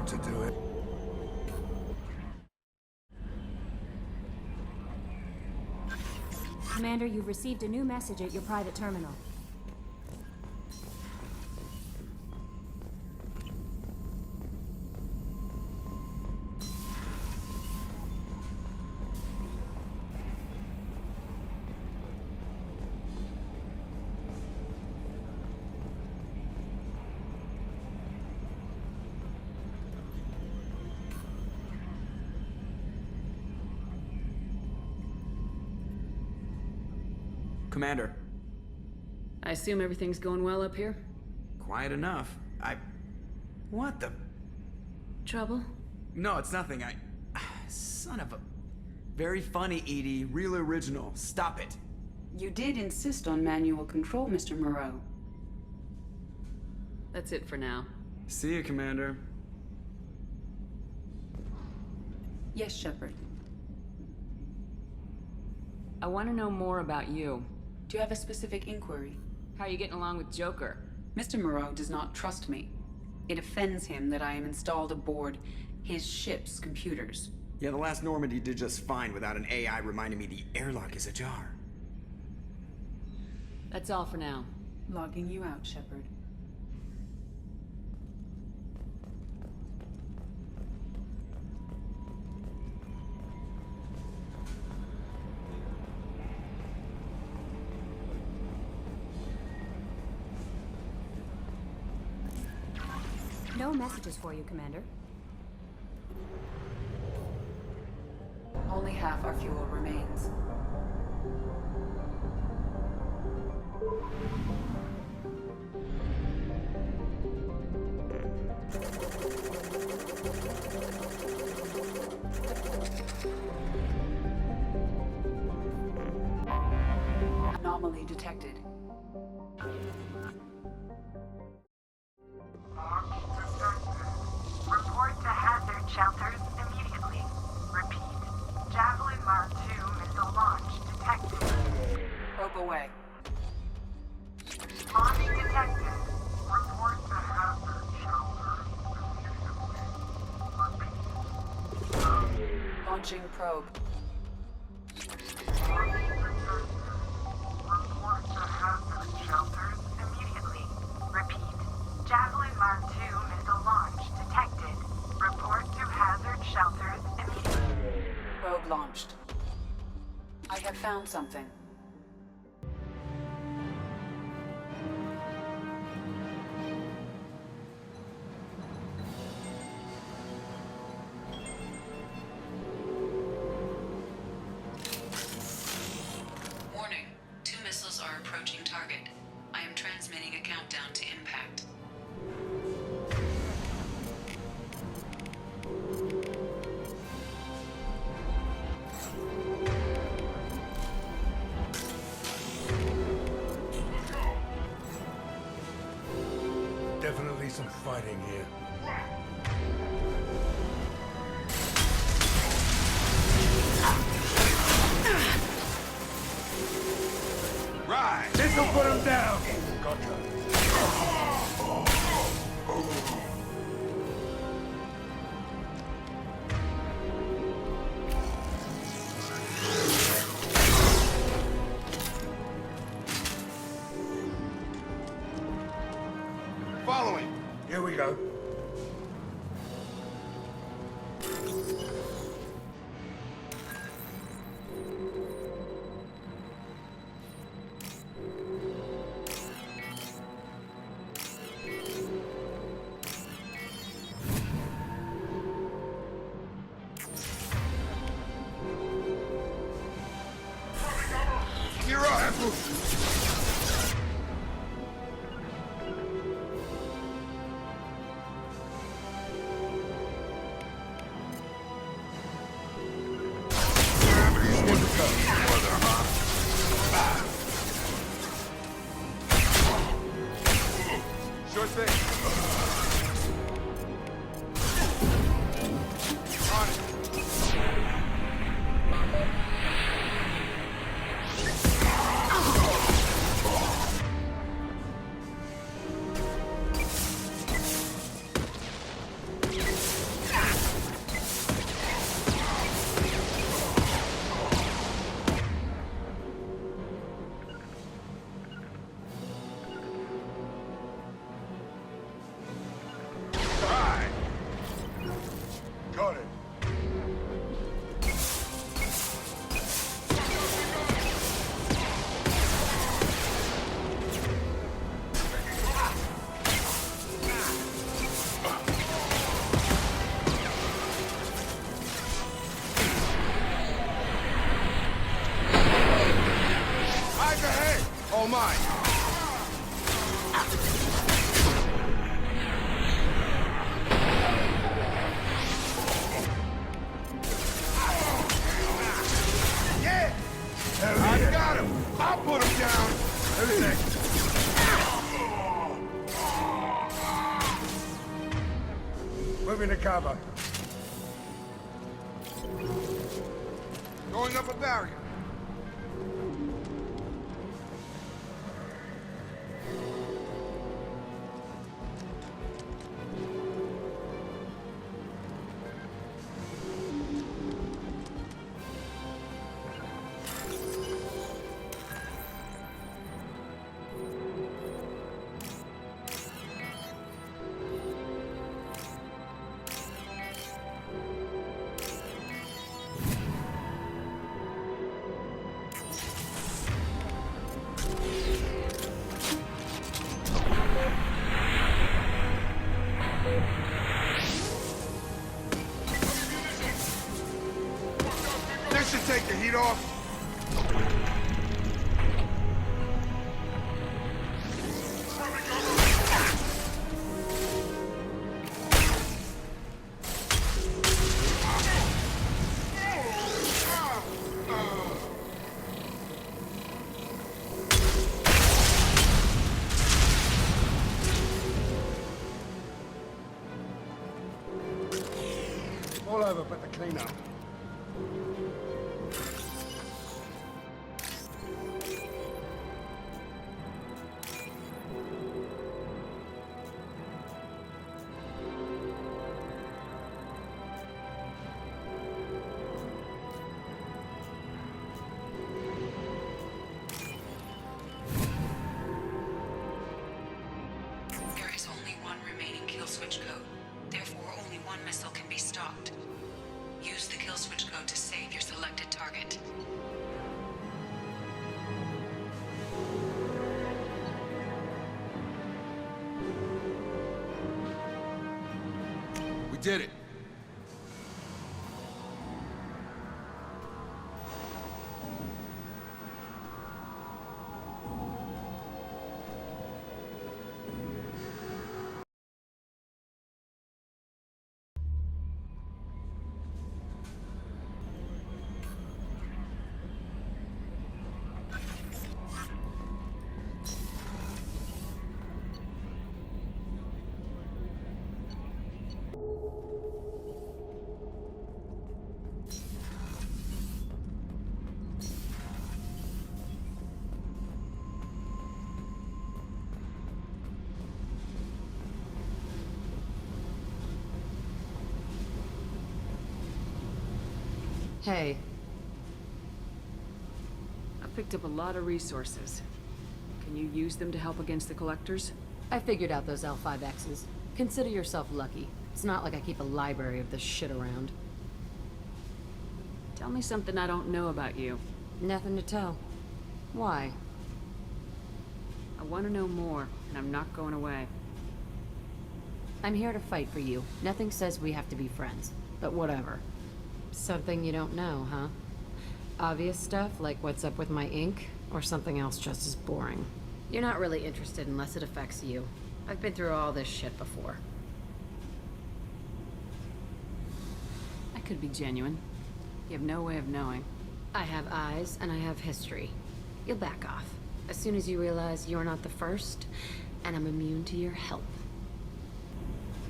ought to do it. Commander, you've received a new message at your private terminal. Commander. I assume everything's going well up here? Quiet enough. What the... Trouble? No, it's nothing. Son of a... Very funny, Edie. Real original. Stop it. You did insist on manual control, Mr. Moreau. That's it for now. See you, Commander. Yes, Shepard. I want to know more about you. Do you have a specific inquiry? How are you getting along with Joker? Mr. Moreau does not trust me. It offends him that I am installed aboard his ship's computers. Yeah, the last Normandy did just fine without an AI reminding me the airlock is ajar. That's all for now. Logging you out, Shepard. No messages for you, Commander. Only half our fuel remains. Anomaly detected. Report to hazard shelters immediately. Repeat. Javelin Mark II missile launch detected. Probe away. Spawning detected. Report to hazard shelters immediately. Repeat. Launching probe. Report to hazard shelters immediately. Repeat. Javelin Mark II missile launch detected. Report to hazard shelters immediately. Probe launched. I have found something. Warning. 2 missiles are approaching target. I am transmitting a countdown to impact. Definitely some fighting here. Right! This'll put him down! Following! Here we go. You're up! Sure thing. On it. mine! Yeah! I got him! I'll put him down! Everything. Moving to cover. Going up a barrier. This should take the heat off. All over but the cleanup. There is only one remaining kill switch code. Therefore, only one missile can be stopped. Use the kill switch code to save your selected target. We did it. Hey. I picked up a lot of resources. Can you use them to help against the Collectors? I figured out those L5Xs. Consider yourself lucky. It's not like I keep a library of this shit around. Tell me something I don't know about you. Nothing to tell. Why? I want to know more, and I'm not going away. I'm here to fight for you. Nothing says we have to be friends, but whatever. Something you don't know, huh? Obvious stuff, like what's up with my ink, or something else just as boring. You're not really interested unless it affects you. I've been through all this shit before. I could be genuine. You have no way of knowing. I have eyes, and I have history. You'll back off. As soon as you realize you're not the first, and I'm immune to your help.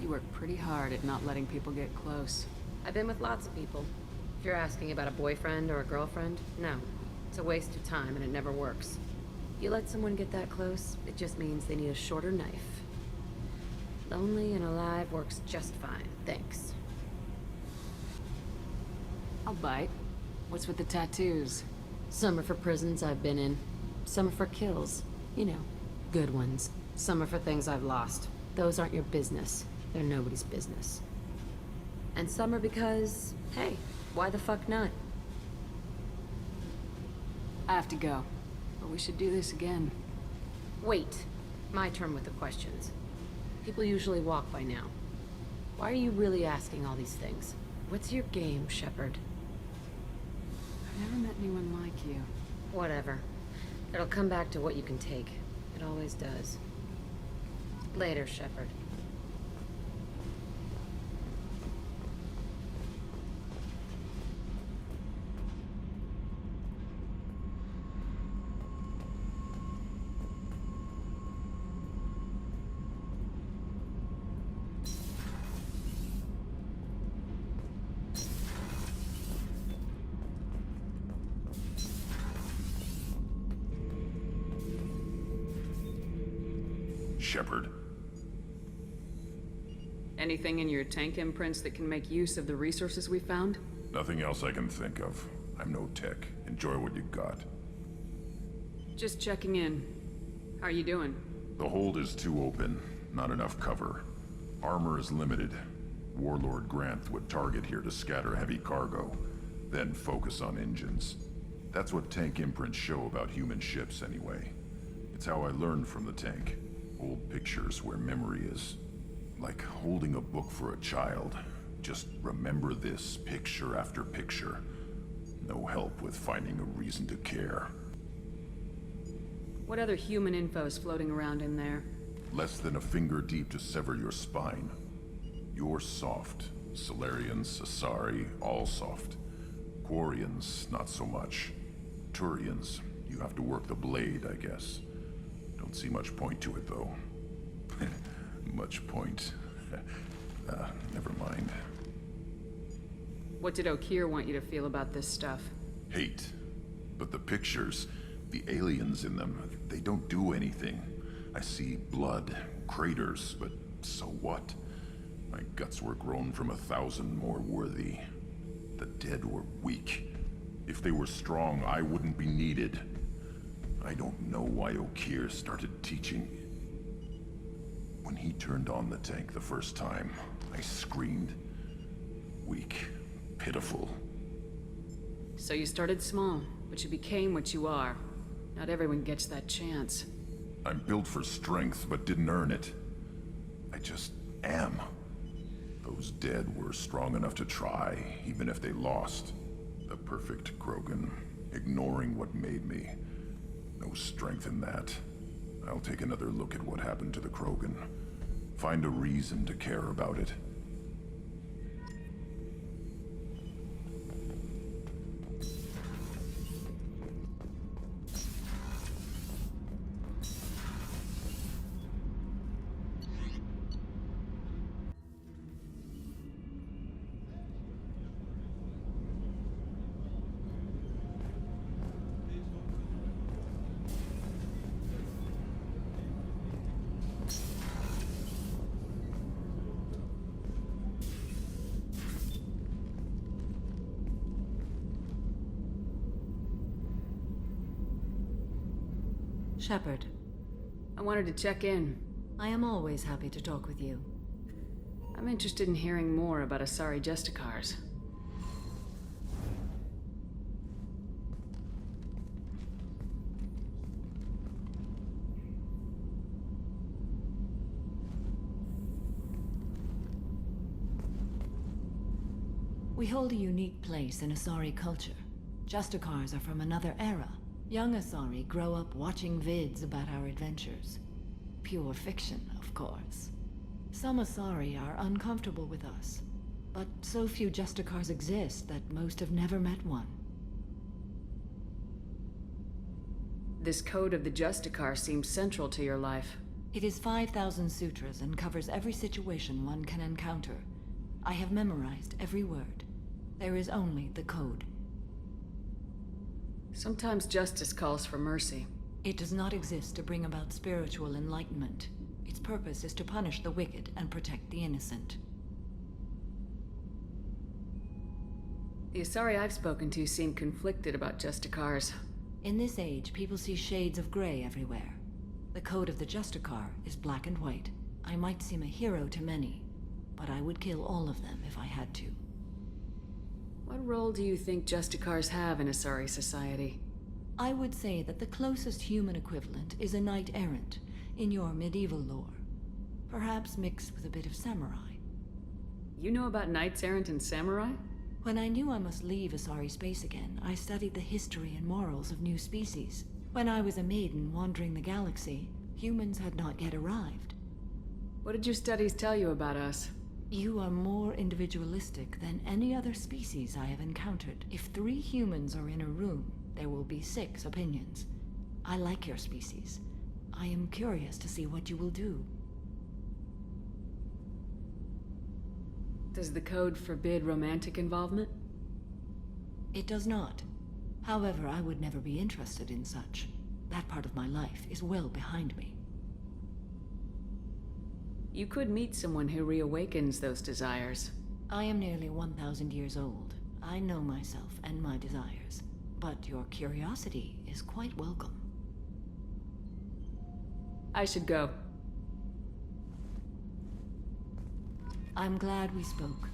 You work pretty hard at not letting people get close. I've been with lots of people. If you're asking about a boyfriend or a girlfriend, no. It's a waste of time and it never works. You let someone get that close, it just means they need a shorter knife. Lonely and alive works just fine, thanks. I'll bite. What's with the tattoos? Some are for prisons I've been in. Some are for kills. You know, good ones. Some are for things I've lost. Those aren't your business. They're nobody's business. And some are because, hey, why the fuck not? I have to go, but we should do this again. Wait. My turn with the questions. People usually walk by now. Why are you really asking all these things? What's your game, Shepard? I've never met anyone like you. Whatever. It'll come back to what you can take. It always does. Later, Shepard. Shepard. Anything in your tank imprints that can make use of the resources we found? Nothing else I can think of. I'm no tech. Enjoy what you got. Just checking in. How are you doing? The hold is too open. Not enough cover. Armor is limited. Warlord Grant would target here to scatter heavy cargo, then focus on engines. That's what tank imprints show about human ships anyway. It's how I learned from the tank. Old pictures where memory is. Like holding a book for a child. Just remember this picture after picture. No help with finding a reason to care. What other human info is floating around in there? Less than a finger deep to sever your spine. You're soft. Salarians, Asari, all soft. Quarians, not so much. Turians, you have to work the blade, I guess. Don't see much point to it, though. Much point. Never mind. What did Okeer want you to feel about this stuff? Hate. But the pictures, the aliens in them, they don't do anything. I see blood, craters, but so what? My guts were grown from 1,000 more worthy. The dead were weak. If they were strong, I wouldn't be needed. I don't know why Okeer started teaching. When he turned on the tank the first time, I screamed. Weak, pitiful. So you started small, but you became what you are. Not everyone gets that chance. I'm built for strength, but didn't earn it. I just am. Those dead were strong enough to try, even if they lost. The perfect Krogan, ignoring what made me. No strength in that. I'll take another look at what happened to the Krogan. Find a reason to care about it. Shepard. I wanted to check in. I am always happy to talk with you. I'm interested in hearing more about Asari Justicars. We hold a unique place in Asari culture. Justicars are from another era. Young Asari grow up watching vids about our adventures. Pure fiction, of course. Some Asari are uncomfortable with us, but so few Justicars exist that most have never met one. This code of the Justicar seems central to your life. It is 5,000 sutras and covers every situation one can encounter. I have memorized every word. There is only the code. Sometimes justice calls for mercy. It does not exist to bring about spiritual enlightenment. Its purpose is to punish the wicked and protect the innocent. The Asari I've spoken to seem conflicted about Justicars. In this age, people see shades of gray everywhere. The code of the Justicar is black and white. I might seem a hero to many, but I would kill all of them if I had to. What role do you think Justicars have in Asari society? I would say that the closest human equivalent is a knight-errant in your medieval lore. Perhaps mixed with a bit of samurai. You know about knights-errant and samurai? When I knew I must leave Asari space again, I studied the history and morals of new species. When I was a maiden wandering the galaxy, humans had not yet arrived. What did your studies tell you about us? You are more individualistic than any other species I have encountered. If 3 humans are in a room, there will be 6 opinions. I like your species. I am curious to see what you will do. Does the code forbid romantic involvement? It does not. However, I would never be interested in such. That part of my life is well behind me. You could meet someone who reawakens those desires. I am nearly 1,000 years old. I know myself and my desires. But your curiosity is quite welcome. I should go. I'm glad we spoke.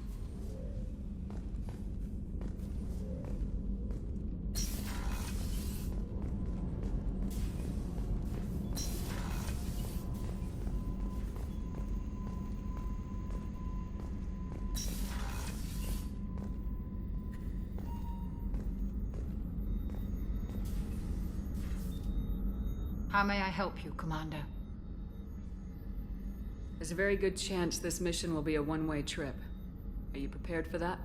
How may I help you, Commander? There's a very good chance this mission will be a one-way trip. Are you prepared for that?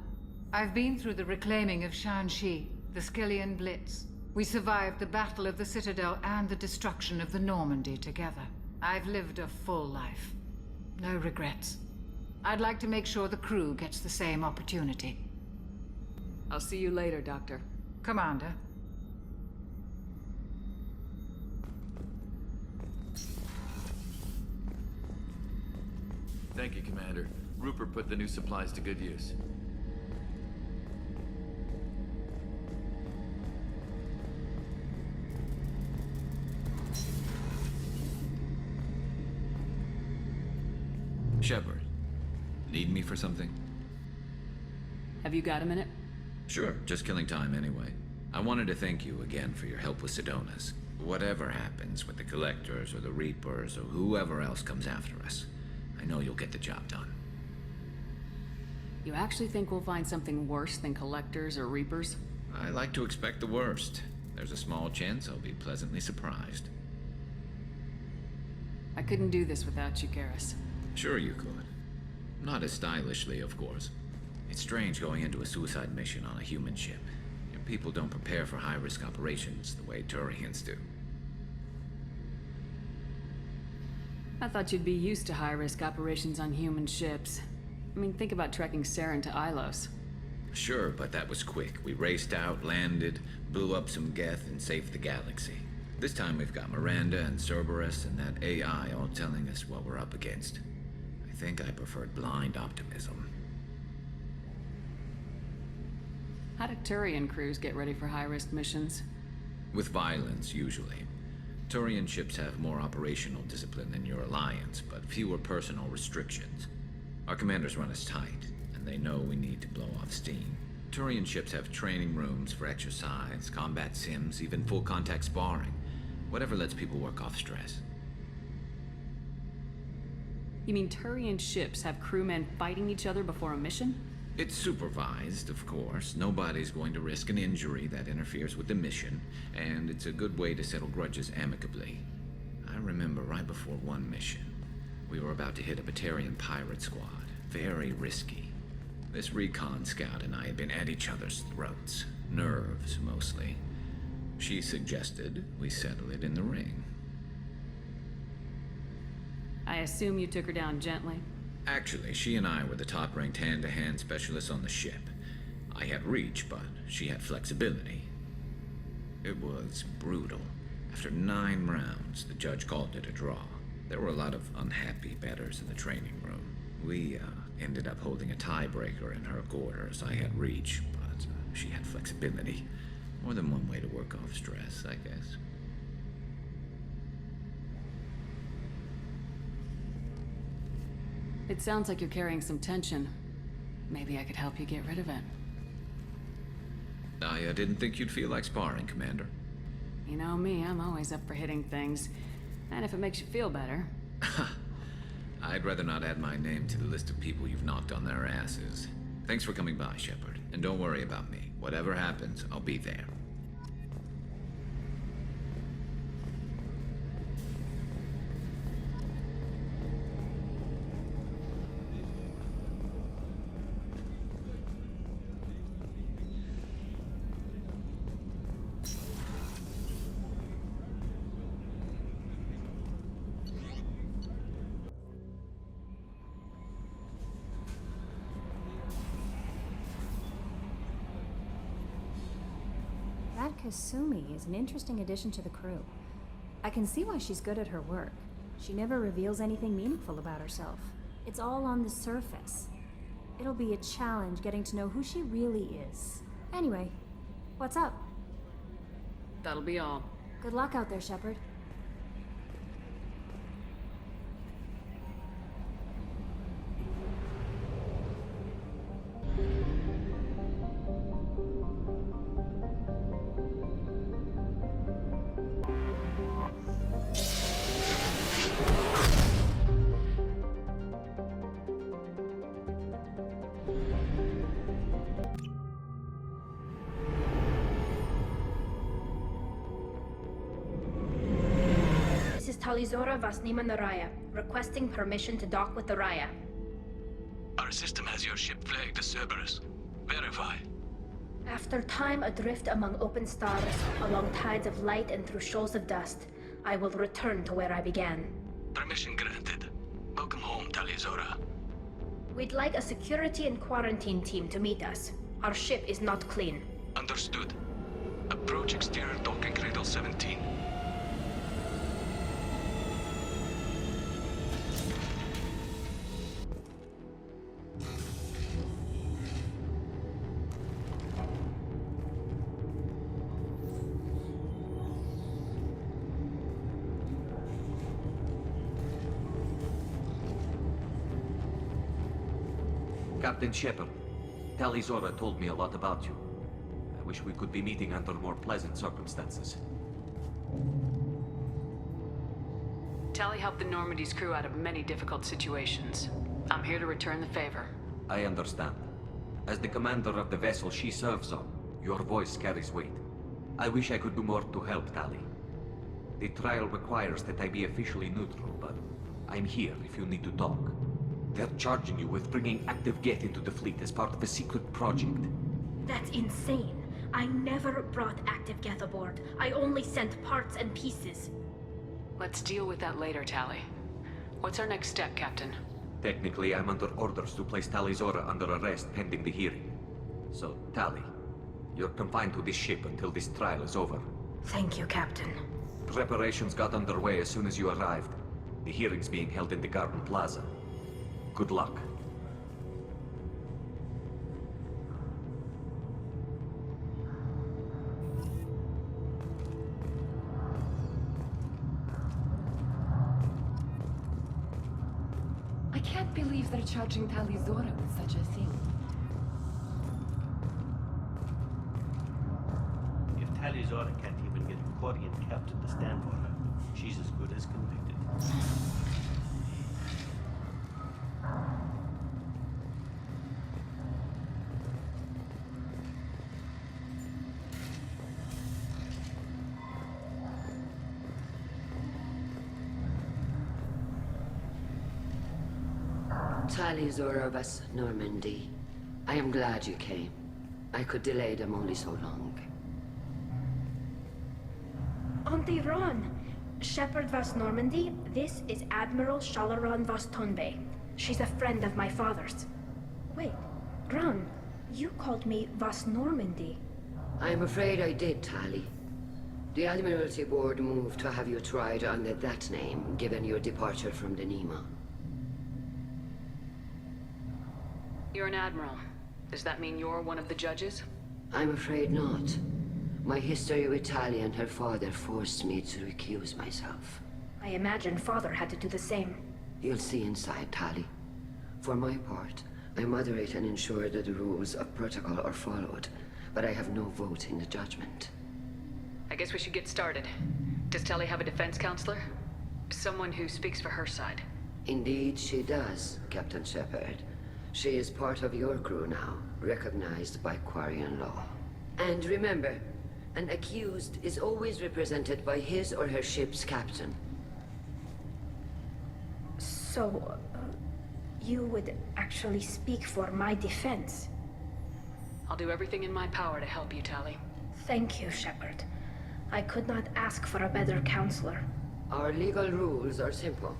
I've been through the reclaiming of Shanxi, the Skillian Blitz. We survived the Battle of the Citadel and the destruction of the Normandy together. I've lived a full life. No regrets. I'd like to make sure the crew gets the same opportunity. I'll see you later, Doctor. Commander. Thank you, Commander. Rupert put the new supplies to good use. Shepard, need me for something? Have you got a minute? Sure, just killing time anyway. I wanted to thank you again for your help with Sidonis. Whatever happens with the Collectors or the Reapers or whoever else comes after us, I know you'll get the job done. You actually think we'll find something worse than Collectors or Reapers? I like to expect the worst. There's a small chance I'll be pleasantly surprised. I couldn't do this without you, Garrus. Sure you could. Not as stylishly, of course. It's strange going into a suicide mission on a human ship. Your people don't prepare for high-risk operations the way Turians do. I thought you'd be used to high-risk operations on human ships. I mean, think about trekking Saren to Ilos. Sure, but that was quick. We raced out, landed, blew up some Geth, and saved the galaxy. This time we've got Miranda and Cerberus and that AI all telling us what we're up against. I think I preferred blind optimism. How do Turian crews get ready for high-risk missions? With violence, usually. Turian ships have more operational discipline than your Alliance, but fewer personal restrictions. Our commanders run us tight, and they know we need to blow off steam. Turian ships have training rooms for exercise, combat sims, even full-contact sparring. Whatever lets people work off stress. You mean Turian ships have crewmen fighting each other before a mission? It's supervised, of course. Nobody's going to risk an injury that interferes with the mission, and it's a good way to settle grudges amicably. I remember right before one mission, we were about to hit a Batarian pirate squad. Very risky. This recon scout and I had been at each other's throats. Nerves, mostly. She suggested we settle it in the ring. I assume you took her down gently? Actually, she and I were the top-ranked hand-to-hand specialists on the ship. I had reach, but she had flexibility. It was brutal. After 9 rounds, the judge called it a draw. There were a lot of unhappy bettors in the training room. We ended up holding a tiebreaker in her quarters. I had reach, but she had flexibility. More than one way to work off stress, I guess. It sounds like you're carrying some tension. Maybe I could help you get rid of it. I didn't think you'd feel like sparring, Commander. You know me, I'm always up for hitting things. And if it makes you feel better. I'd rather not add my name to the list of people you've knocked on their asses. Thanks for coming by, Shepard. And don't worry about me. Whatever happens, I'll be there. Kasumi is an interesting addition to the crew. I can see why she's good at her work. She never reveals anything meaningful about herself. It's all on the surface. It'll be a challenge getting to know who she really is. Anyway, what's up? That'll be all. Good luck out there, Shepard. Talizora Vasnima Naraya, requesting permission to dock with the Raya. Our system has your ship flagged as Cerberus. Verify. After time adrift among open stars, along tides of light and through shoals of dust, I will return to where I began. Permission granted. Welcome home, Talizora. We'd like a security and quarantine team to meet us. Our ship is not clean. Understood. Approach exterior docking cradle 17. Captain Shepard, Talizora told me a lot about you. I wish we could be meeting under more pleasant circumstances. Tali helped the Normandy's crew out of many difficult situations. I'm here to return the favor. I understand. As the commander of the vessel she serves on, your voice carries weight. I wish I could do more to help, Tali. The trial requires that I be officially neutral, but I'm here if you need to talk. They're charging you with bringing active Geth into the fleet as part of a secret project. That's insane. I never brought active Geth aboard. I only sent parts and pieces. Let's deal with that later, Tali. What's our next step, Captain? Technically, I'm under orders to place Talizora under arrest pending the hearing. So, Tali, you're confined to this ship until this trial is over. Thank you, Captain. Preparations got underway as soon as you arrived. The hearing's being held in the Garden Plaza. Good luck. I can't believe they're charging Talizora with such a thing. If Talizora can't even get a Quarian captain to stand for her, she's as good as convicted. Talizora Vas Normandy. I am glad you came. I could delay them only so long. Auntie Ron! Shepard Vas Normandy, this is Admiral Shalaran Vas Tonbe. She's a friend of my father's. Wait, Ron, you called me Vas Normandy. I'm afraid I did, Tali. The Admiralty Board moved to have you tried under that name, given your departure from the Nima. You're an admiral. Does that mean you're one of the judges? I'm afraid not. My history with Tali and her father forced me to recuse myself. I imagine father had to do the same. You'll see inside, Tali. For my part, I moderate and ensure that the rules of protocol are followed, but I have no vote in the judgment. I guess we should get started. Does Tali have a defense counselor? Someone who speaks for her side? Indeed she does, Captain Shepard. She is part of your crew now, recognized by Quarian law. And remember, an accused is always represented by his or her ship's captain. So, you would actually speak for my defense? I'll do everything in my power to help you, Tali. Thank you, Shepard. I could not ask for a better counselor. Our legal rules are simple.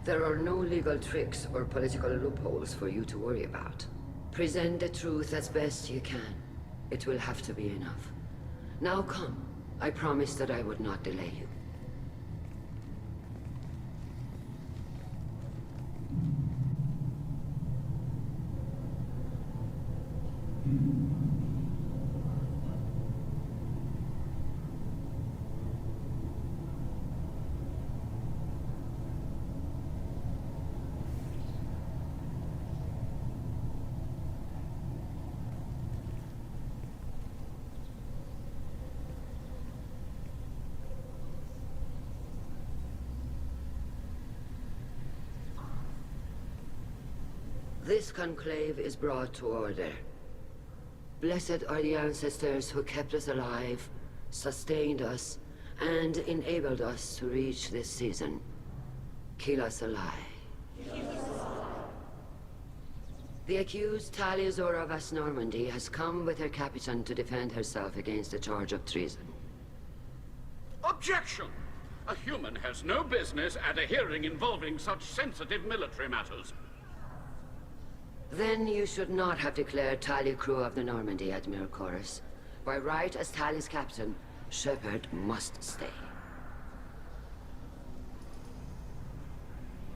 There are no legal tricks or political loopholes for you to worry about. Present the truth as best you can. It will have to be enough. Now come. I promised that I would not delay you. This conclave is brought to order. Blessed are the ancestors who kept us alive, sustained us, and enabled us to reach this season. Keep us alive. The accused Talia Zora Vas Normandy has come with her captain to defend herself against a charge of treason. Objection! A human has no business at a hearing involving such sensitive military matters. Then you should not have declared Talia crew of the Normandy, Admiral Chorus. By right as Talia's captain, Shepard must stay.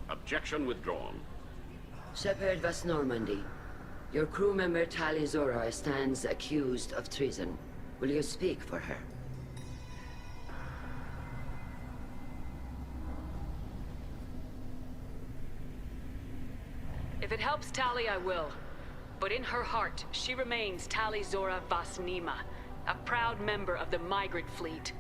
Objection withdrawn. Shepard Vas Normandy, your crew member Talia Zora stands accused of treason. Will you speak for her? If it helps Tali, I will. But in her heart, she remains Tali Zora Vas Nima, a proud member of the Migrant Fleet.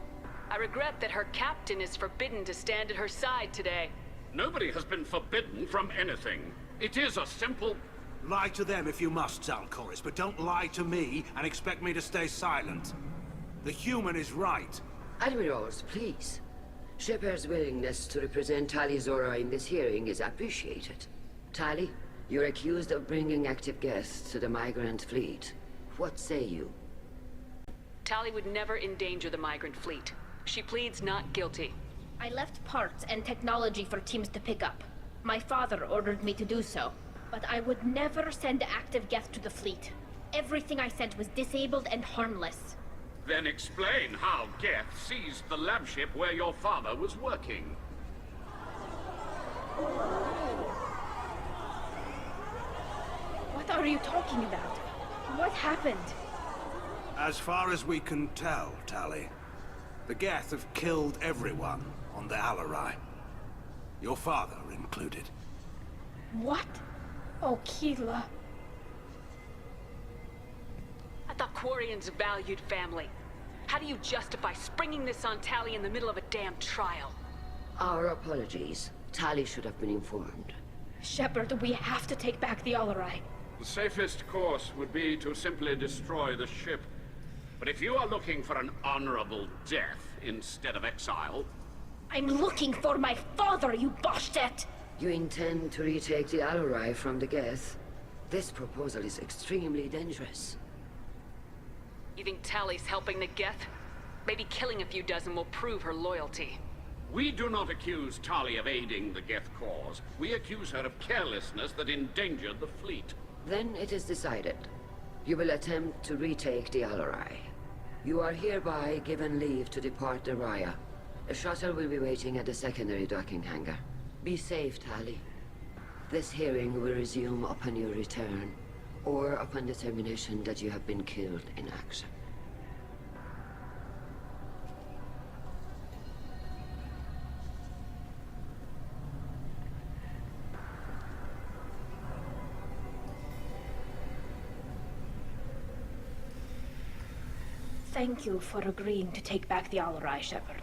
I regret that her captain is forbidden to stand at her side today. Nobody has been forbidden from anything. It is a simple... Lie to them if you must, Zalcoris, but don't lie to me and expect me to stay silent. The human is right. Admirals, please. Shepard's willingness to represent Talia Zora in this hearing is appreciated. Tali, you're accused of bringing active guests to the Migrant Fleet. What say you? Tali would never endanger the Migrant Fleet. She pleads not guilty. I left parts and technology for teams to pick up. My father ordered me to do so. But I would never send active guests to the fleet. Everything I sent was disabled and harmless. Then explain how Geth seized the lab ship where your father was working. What are you talking about? What happened? As far as we can tell, Tali, the Geth have killed everyone on the Alarai. Your father included. What? Oh, Keela. I thought Quarians valued family. How do you justify springing this on Tali in the middle of a damn trial? Our apologies. Tali should have been informed. Shepard, we have to take back the Alarai. The safest course would be to simply destroy the ship. But if you are looking for an honorable death instead of exile... I'm looking for my father, you Bastet! You intend to retake the Alarai from the Geth? This proposal is extremely dangerous. You think Tali's helping the Geth? Maybe killing a few dozen will prove her loyalty. We do not accuse Tali of aiding the Geth cause. We accuse her of carelessness that endangered the fleet. Then it is decided. You will attempt to retake the Alarai. You are hereby given leave to depart the Raya. A shuttle will be waiting at the secondary docking hangar. Be safe, Tali. This hearing will resume upon your return, or upon determination that you have been killed in action. Thank you for agreeing to take back the Alarai, Shepard.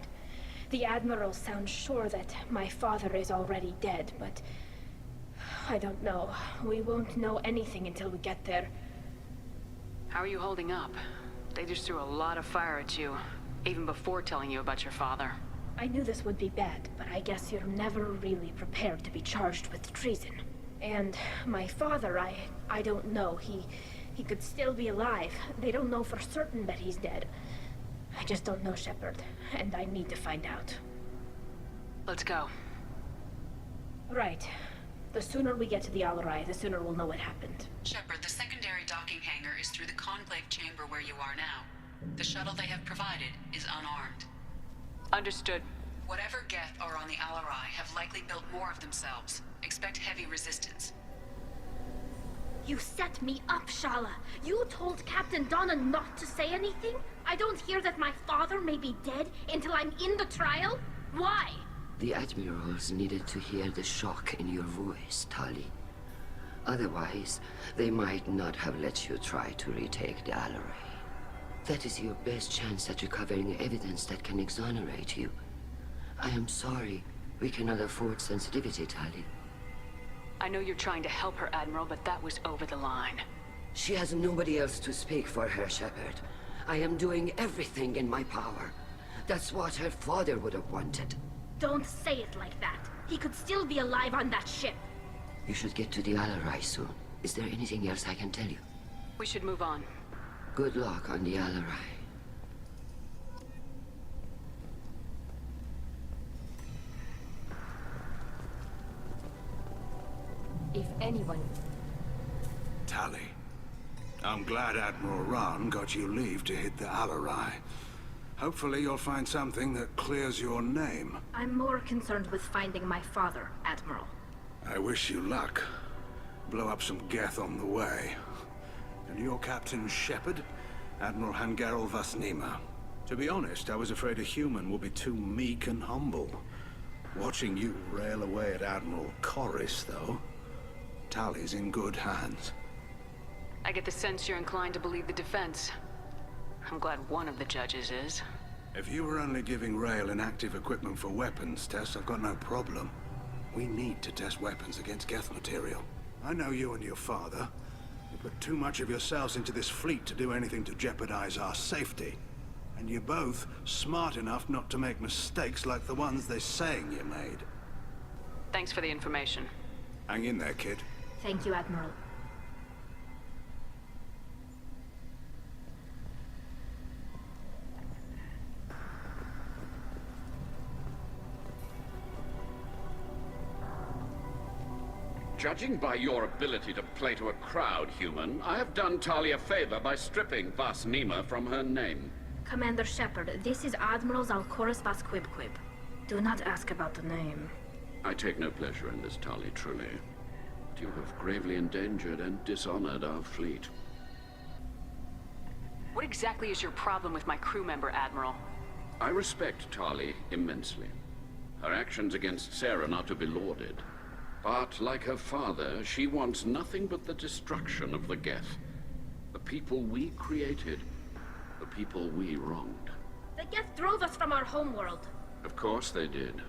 The Admiral sounds sure that my father is already dead, but... I don't know. We won't know anything until we get there. How are you holding up? They just threw a lot of fire at you, even before telling you about your father. I knew this would be bad, but I guess you're never really prepared to be charged with treason. And my father, I don't know. He could still be alive. They don't know for certain that he's dead. I just don't know, Shepard, and I need to find out. Let's go. Right. The sooner we get to the Alarai, the sooner we'll know what happened. Shepard, the secondary docking hangar is through the conclave chamber where you are now. The shuttle they have provided is unarmed. Understood. Whatever Geth are on the Alarai have likely built more of themselves. Expect heavy resistance. You set me up, Shala. You told Captain Donna not to say anything? I don't hear that my father may be dead until I'm in the trial? Why? The admirals needed to hear the shock in your voice, Tali. Otherwise, they might not have let you try to retake the Alarai. That is your best chance at recovering evidence that can exonerate you. I am sorry. We cannot afford sensitivity, Tali. I know you're trying to help her, Admiral, but that was over the line. She has nobody else to speak for her, Shepard. I am doing everything in my power. That's what her father would have wanted. Don't say it like that. He could still be alive on that ship. You should get to the Alarai soon. Is there anything else I can tell you? We should move on. Good luck on the Alarai. If anyone... Tali, I'm glad Admiral Rahn got you leave to hit the Alarai. Hopefully you'll find something that clears your name. I'm more concerned with finding my father, Admiral. I wish you luck. Blow up some Geth on the way. And you're Captain Shepard, Admiral Hangarel Vasnima. To be honest, I was afraid a human would be too meek and humble. Watching you rail away at Admiral Corris, though, Tali's in good hands. I get the sense you're inclined to believe the defense. I'm glad one of the judges is. If you were only giving Rail inactive equipment for weapons tests, I've got no problem. We need to test weapons against Geth material. I know you and your father. You put too much of yourselves into this fleet to do anything to jeopardize our safety. And you're both smart enough not to make mistakes like the ones they're saying you made. Thanks for the information. Hang in there, kid. Thank you, Admiral. Judging by your ability to play to a crowd, human, I have done Tali a favor by stripping Vasnima from her name. Commander Shepard, this is Admiral Zalkoris Vasquibquib. Do not ask about the name. I take no pleasure in this, Tali, truly. But you have gravely endangered and dishonored our fleet. What exactly is your problem with my crew member, Admiral? I respect Tali immensely. Her actions against Saren are to be lauded. But, like her father, she wants nothing but the destruction of the Geth. The people we created. The people we wronged. The Geth drove us from our homeworld. Of course they did.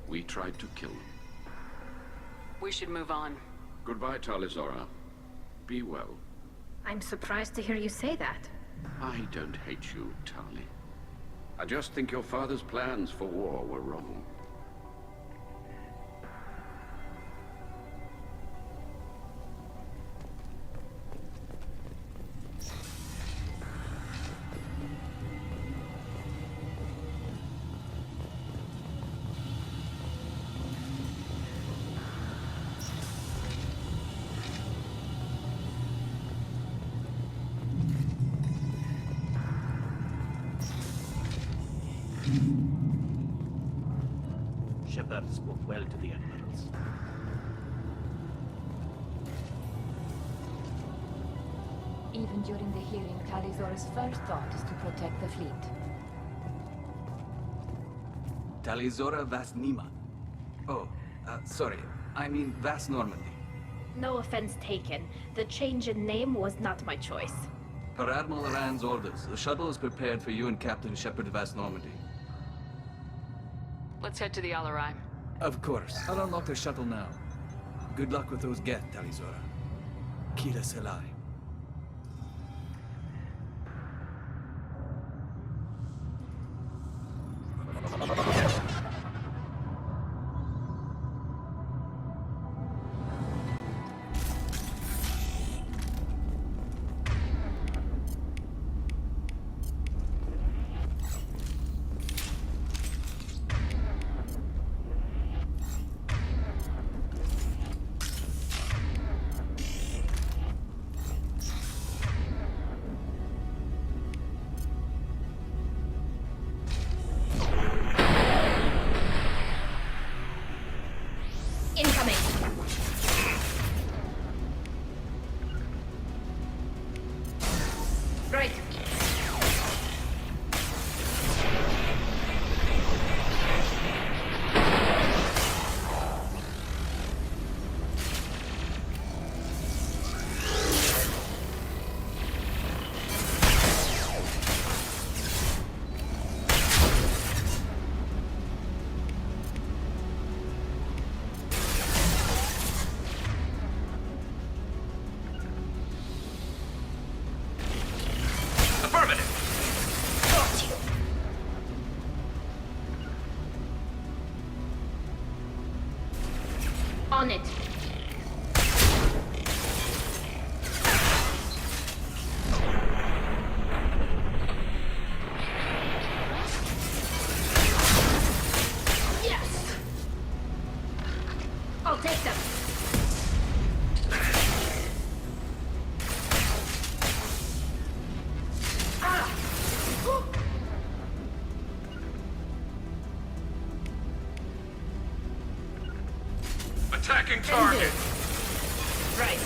We tried to kill them. We should move on. Goodbye, Talizora. Be well. I'm surprised to hear you say that. I don't hate you, Tali. I just think your father's plans for war were wrong. Shepard spoke well to the admirals. Even during the hearing, Talizora's first thought is to protect the fleet. Talizora Vasnima. Oh, sorry. I mean Vas Normandy. No offense taken. The change in name was not my choice. Per Admiral Rand's orders, the shuttle is prepared for you and Captain Shepard Vas Normandy. Let's head to the Alarai. Of course. I'll unlock the shuttle now. Good luck with those Geth, Talizora. Kila Selai. Affirmative. Got you. On it. Yes. I'll take them. Attacking target. Right.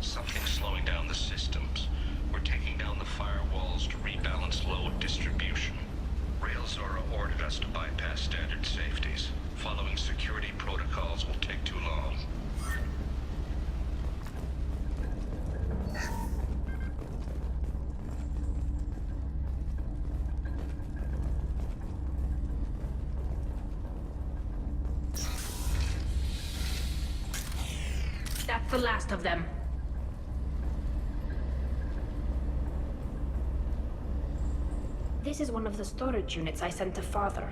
Something's slowing down the systems. We're taking down the firewalls to rebalance load distribution. Rail Zora ordered us to bypass standard safeties. Following security protocols will take too long. That's the last of them. This is one of the storage units I sent to Father.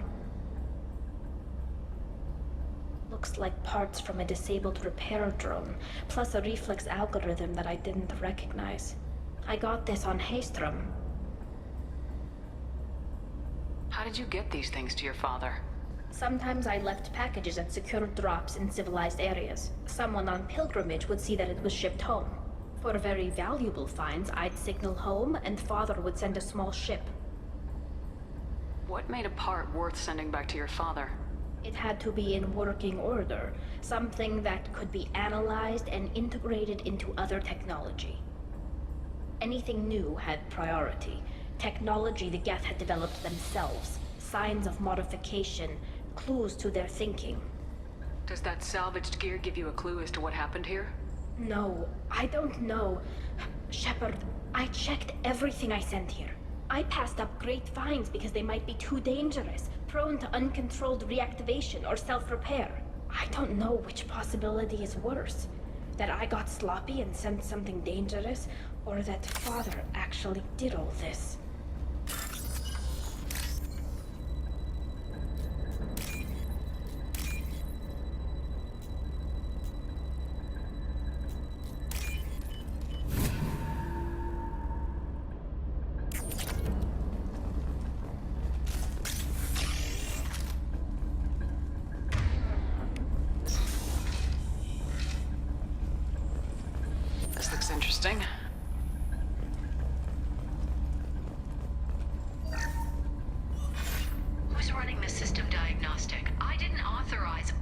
Looks like parts from a disabled repair drone, plus a reflex algorithm that I didn't recognize. I got this on Haystrom. How did you get these things to your father? Sometimes I left packages at secure drops in civilized areas. Someone on pilgrimage would see that it was shipped home. For very valuable finds, I'd signal home, and Father would send a small ship. What made a part worth sending back to your father? It had to be in working order, something that could be analyzed and integrated into other technology. Anything new had priority. Technology the Geth had developed themselves. Signs of modification, clues to their thinking. Does that salvaged gear give you a clue as to what happened here? No, I don't know. Shepard, I checked everything I sent here. I passed up great finds because they might be too dangerous, prone to uncontrolled reactivation or self-repair. I don't know which possibility is worse. That I got sloppy and sent something dangerous, or that Father actually did all this. This looks interesting. Who's running the system diagnostic? I didn't authorize.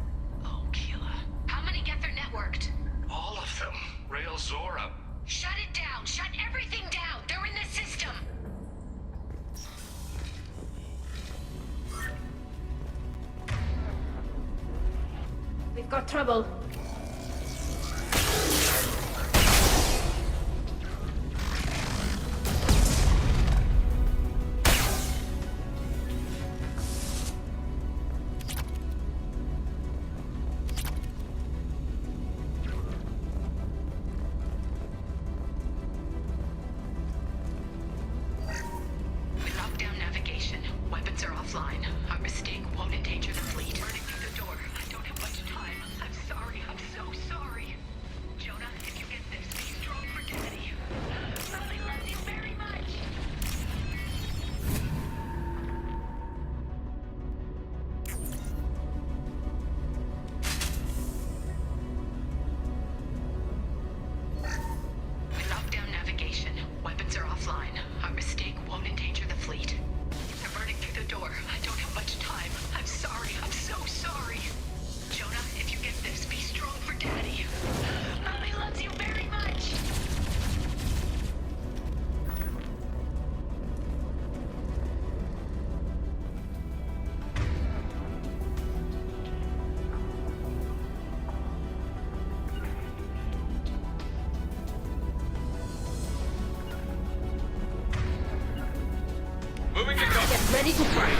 Oh, Keela. How many Geth are networked? All of them. Rail Zora. Shut it down! Shut everything down! They're in the system! We've got trouble. We locked down navigation. Weapons are offline. Our mistake won't endanger the fleet. Running through the door. I don't have much time. I'm sorry. Moving to cover. Get ready to fight.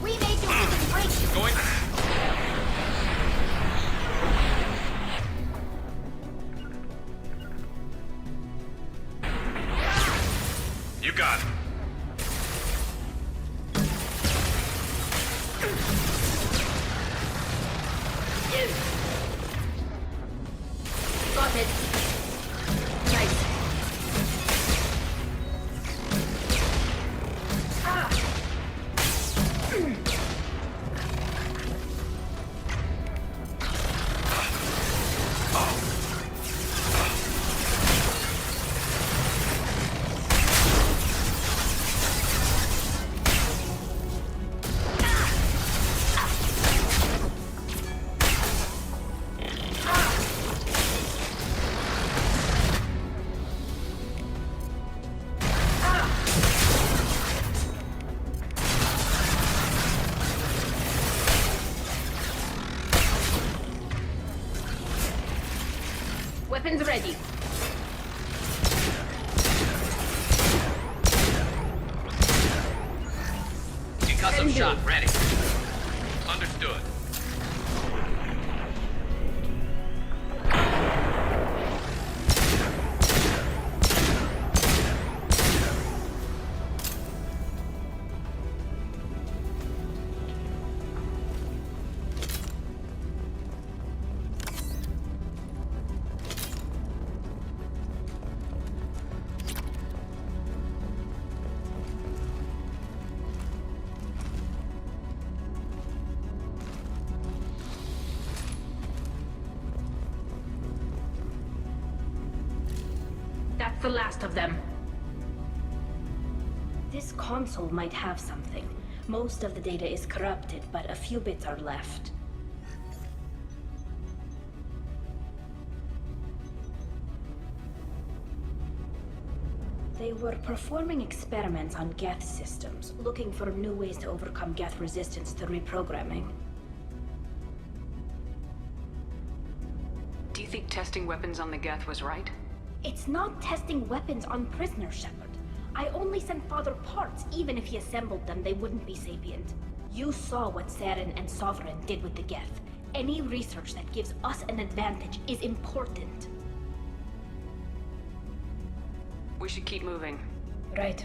We made you within break. Going. You got it. Got it. Nice. Ah. Weapons ready. Concussive shot ready. Understood. That's the last of them. This console might have something. Most of the data is corrupted, but a few bits are left. They were performing experiments on Geth systems, looking for new ways to overcome Geth resistance to reprogramming. Do you think testing weapons on the Geth was right? It's not testing weapons on prisoners, Shepard. I only sent Father parts. Even if he assembled them, they wouldn't be sapient. You saw what Saren and Sovereign did with the Geth. Any research that gives us an advantage is important. We should keep moving. Right.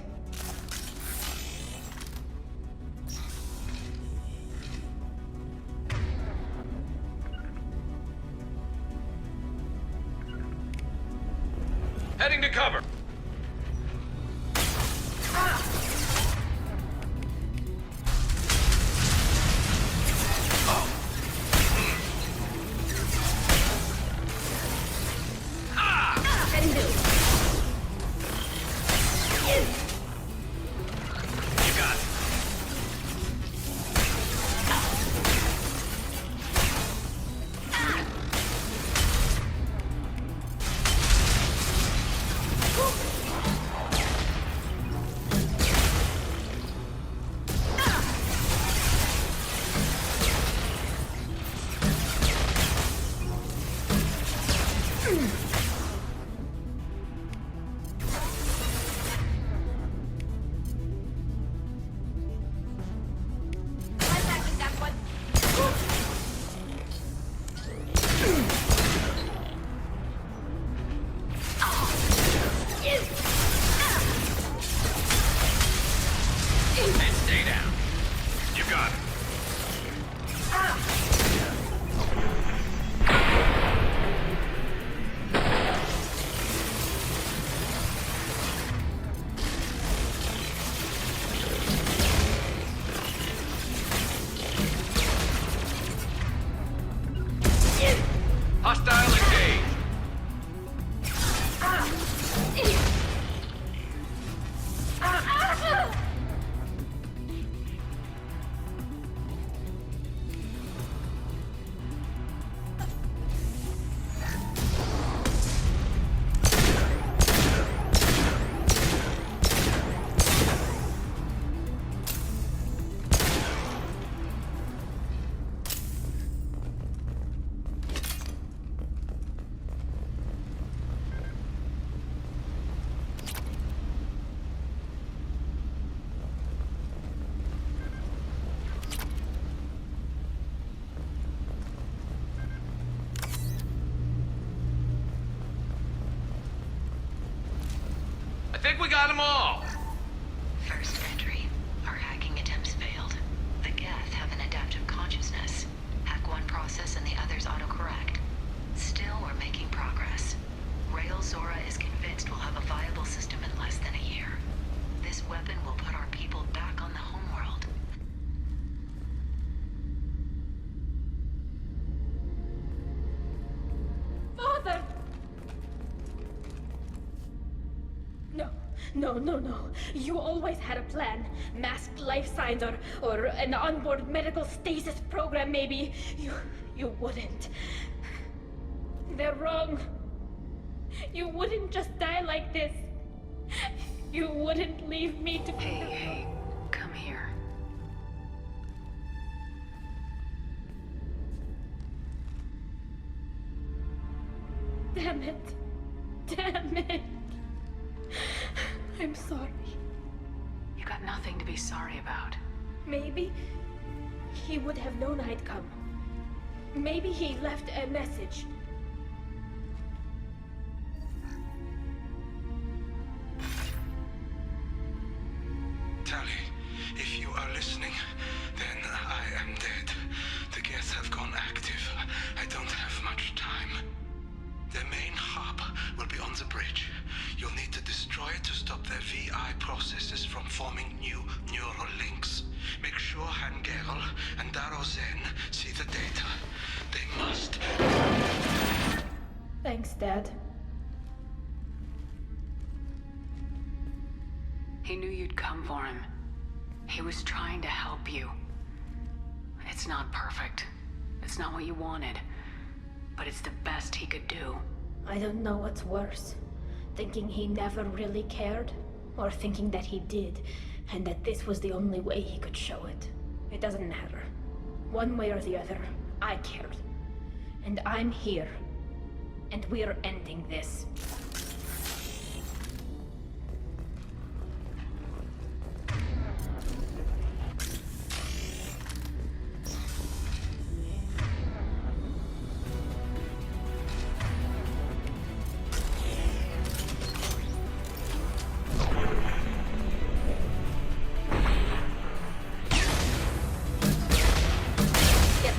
Heading to cover. Hostile engaged. think we got them all. First entry. Our hacking attempts failed. The Geth have an adaptive consciousness. Hack one process and the others autocorrect. Still, we're making progress. Rael Zora is convinced we'll have a viable system in less than a year. This weapon will put our people back on the homeworld. Father! No. You always had a plan. Masked life signs or an onboard medical stasis program, maybe. You wouldn't. They're wrong. You wouldn't just die like this. You wouldn't leave me to... Hey, come here. Damn it. I'm sorry. You got nothing to be sorry about. Maybe he would have known I'd come. Maybe he left a message. Tali, if you are listening, then I am dead. The Geth have gone active. I don't have much time. The main hub will be on the bridge. You'll need to destroy it to stop their VI processes from forming new neural links. Make sure Han-Gerel and Daro Zen see the data. They must. Thanks, Dad. He knew you'd come for him. He was trying to help you. It's not perfect. It's not what you wanted. But it's the best he could do. I don't know what's worse. Thinking he never really cared, or thinking that he did, and that this was the only way he could show it. It doesn't matter. One way or the other, I cared. And I'm here. And we're ending this.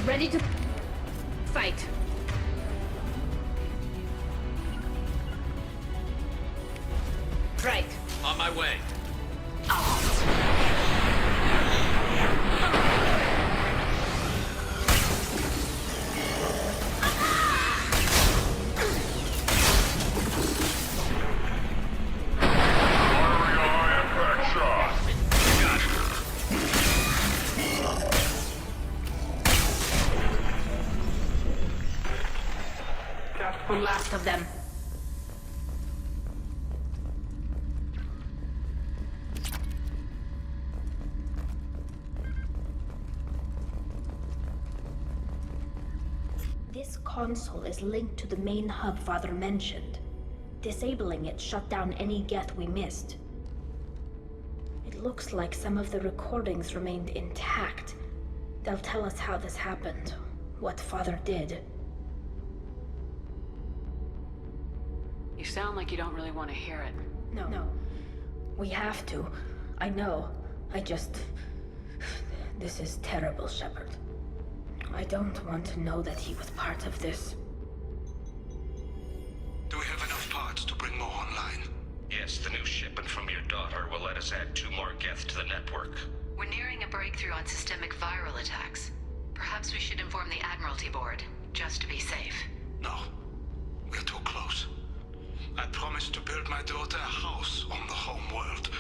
Ready to fight. Right. On my way. One last of them. This console is linked to the main hub Father mentioned. Disabling it shut down any Geth we missed. It looks like some of the recordings remained intact. They'll tell us how this happened, what Father did. You sound like you don't really want to hear it. No. We have to. I know. This is terrible, Shepard. I don't want to know that he was part of this. Do we have enough parts to bring more online? Yes, the new shipment from your daughter will let us add 2 more Geth to the network. We're nearing a breakthrough on systemic viral attacks. Perhaps we should inform the Admiralty Board, just to be safe. No. We're too close. I promised to build my daughter a house on the home world.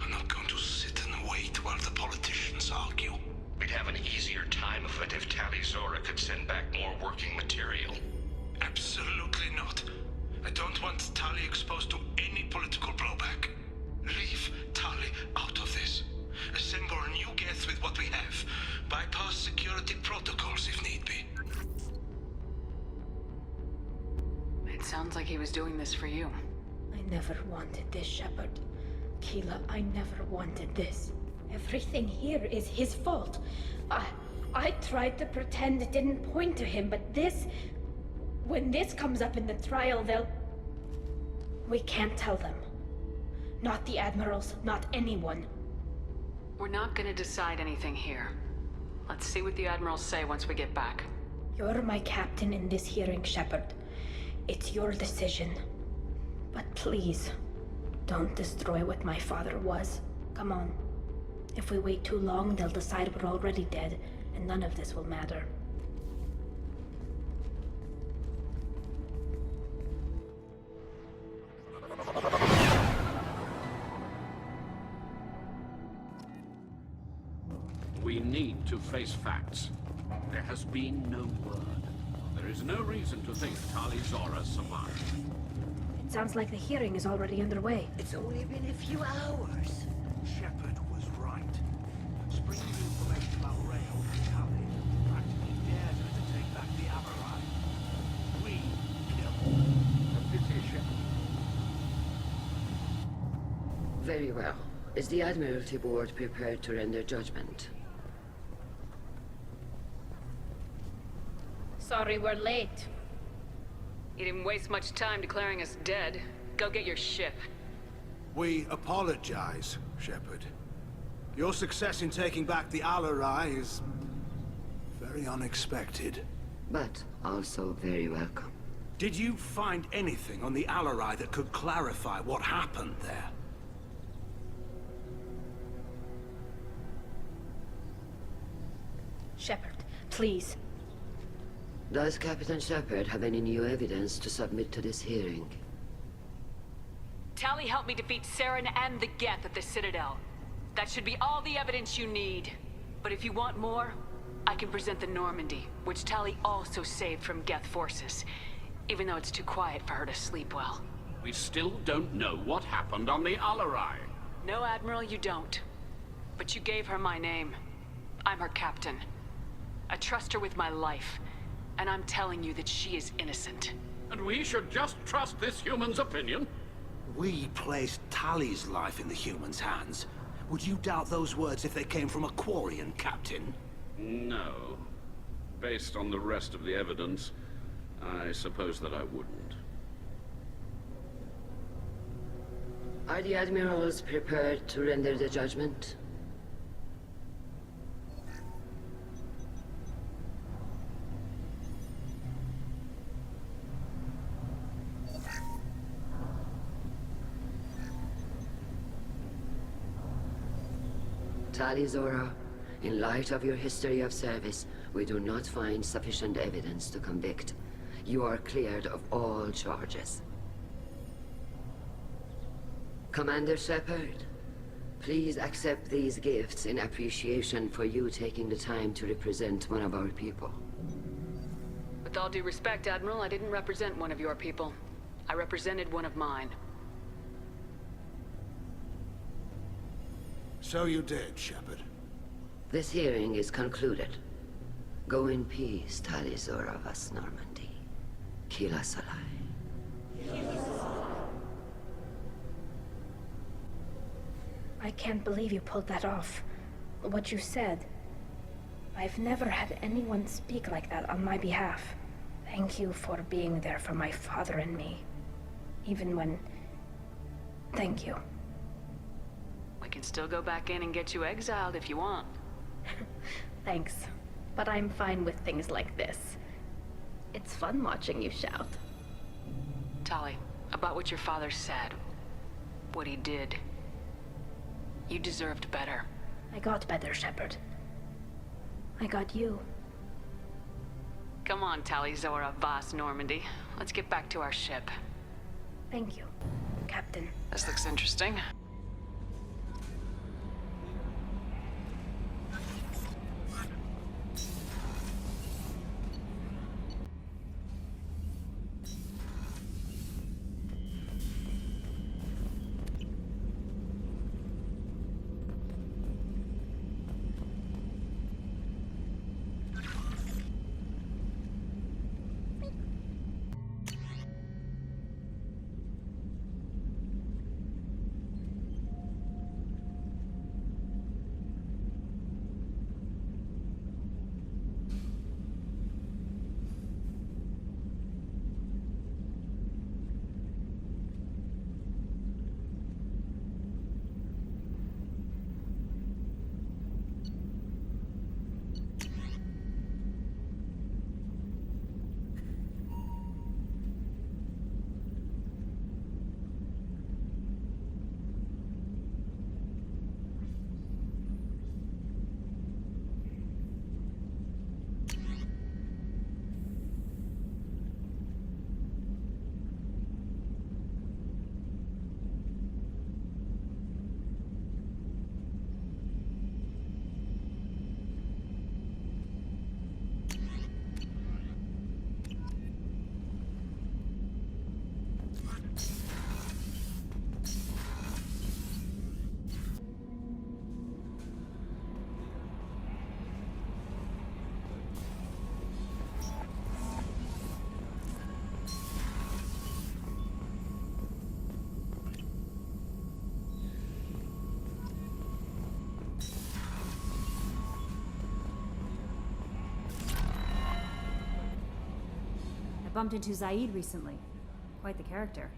I'm not going to sit and wait while the politicians argue. We'd have an easier time of it if Tali Zora could send back more working material. Absolutely not. I don't want Tali exposed to any political blowback. Leave Tali out of this. Assemble a new Geth with what we have. Bypass security protocols if need be. It sounds like he was doing this for you. I never wanted this, Shepard. Keela, I never wanted this. Everything here is his fault. I tried to pretend it didn't point to him, but this... When this comes up in the trial, they'll... We can't tell them. Not the admirals, not anyone. We're not gonna decide anything here. Let's see what the admirals say once we get back. You're my captain in this hearing, Shepard. It's your decision. But please, don't destroy what my father was. Come on. If we wait too long, they'll decide we're already dead, and none of this will matter. We need to face facts. There has been no word. There is no reason to think Tali Zora survived. It sounds like the hearing is already underway. It's only been a few hours. Shepard was right. Springing information about Rael and Tali practically dared her to take back the Amarai. We killed her. A pity, Shepard. Very well. Is the Admiralty Board prepared to render judgment? Sorry we're late. You didn't waste much time declaring us dead. Go get your ship. We apologize, Shepard. Your success in taking back the Alarai is very unexpected. But also very welcome. Did you find anything on the Alarai that could clarify what happened there? Shepard, please. Does Captain Shepard have any new evidence to submit to this hearing? Tali helped me defeat Saren and the Geth at the Citadel. That should be all the evidence you need. But if you want more, I can present the Normandy, which Tali also saved from Geth forces, even though it's too quiet for her to sleep well. We still don't know what happened on the Alarai. No, Admiral, you don't. But you gave her my name. I'm her captain. I trust her with my life. And I'm telling you that she is innocent. And we should just trust this human's opinion? We placed Tali's life in the human's hands. Would you doubt those words if they came from a Quarian, Captain? No. Based on the rest of the evidence, I suppose that I wouldn't. Are the Admirals prepared to render the judgment? Tali Zora, in light of your history of service, we do not find sufficient evidence to convict. You are cleared of all charges. Commander Shepard, please accept these gifts in appreciation for you taking the time to represent one of our people. With all due respect, Admiral, I didn't represent one of your people. I represented one of mine. So you did, Shepard. This hearing is concluded. Go in peace, Tali Zora Vas Normandy. Kila Salai. I can't believe you pulled that off. What you said. I've never had anyone speak like that on my behalf. Thank you for being there for my father and me. Even when... Thank you. We can still go back in and get you exiled if you want. Thanks. But I'm fine with things like this. It's fun watching you shout. Tali, about what your father said. What he did. You deserved better. I got better, Shepard. I got you. Come on, Tali Zora Vas Normandy. Let's get back to our ship. Thank you, Captain. This looks interesting. bumped into Zaid recently. Quite the character.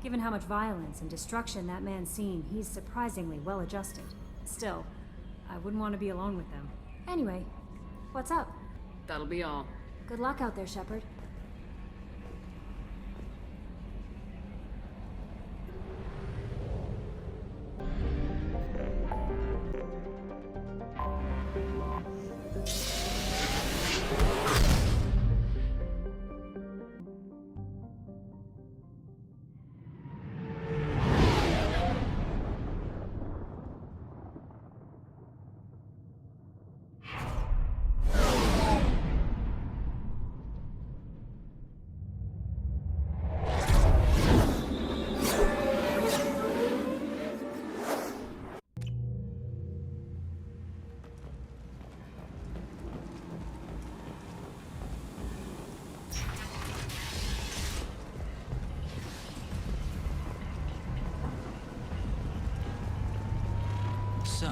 Given how much violence and destruction that man's seen, he's surprisingly well adjusted. Still, I wouldn't want to be alone with them. Anyway, what's up? That'll be all. Good luck out there, Shepard. So,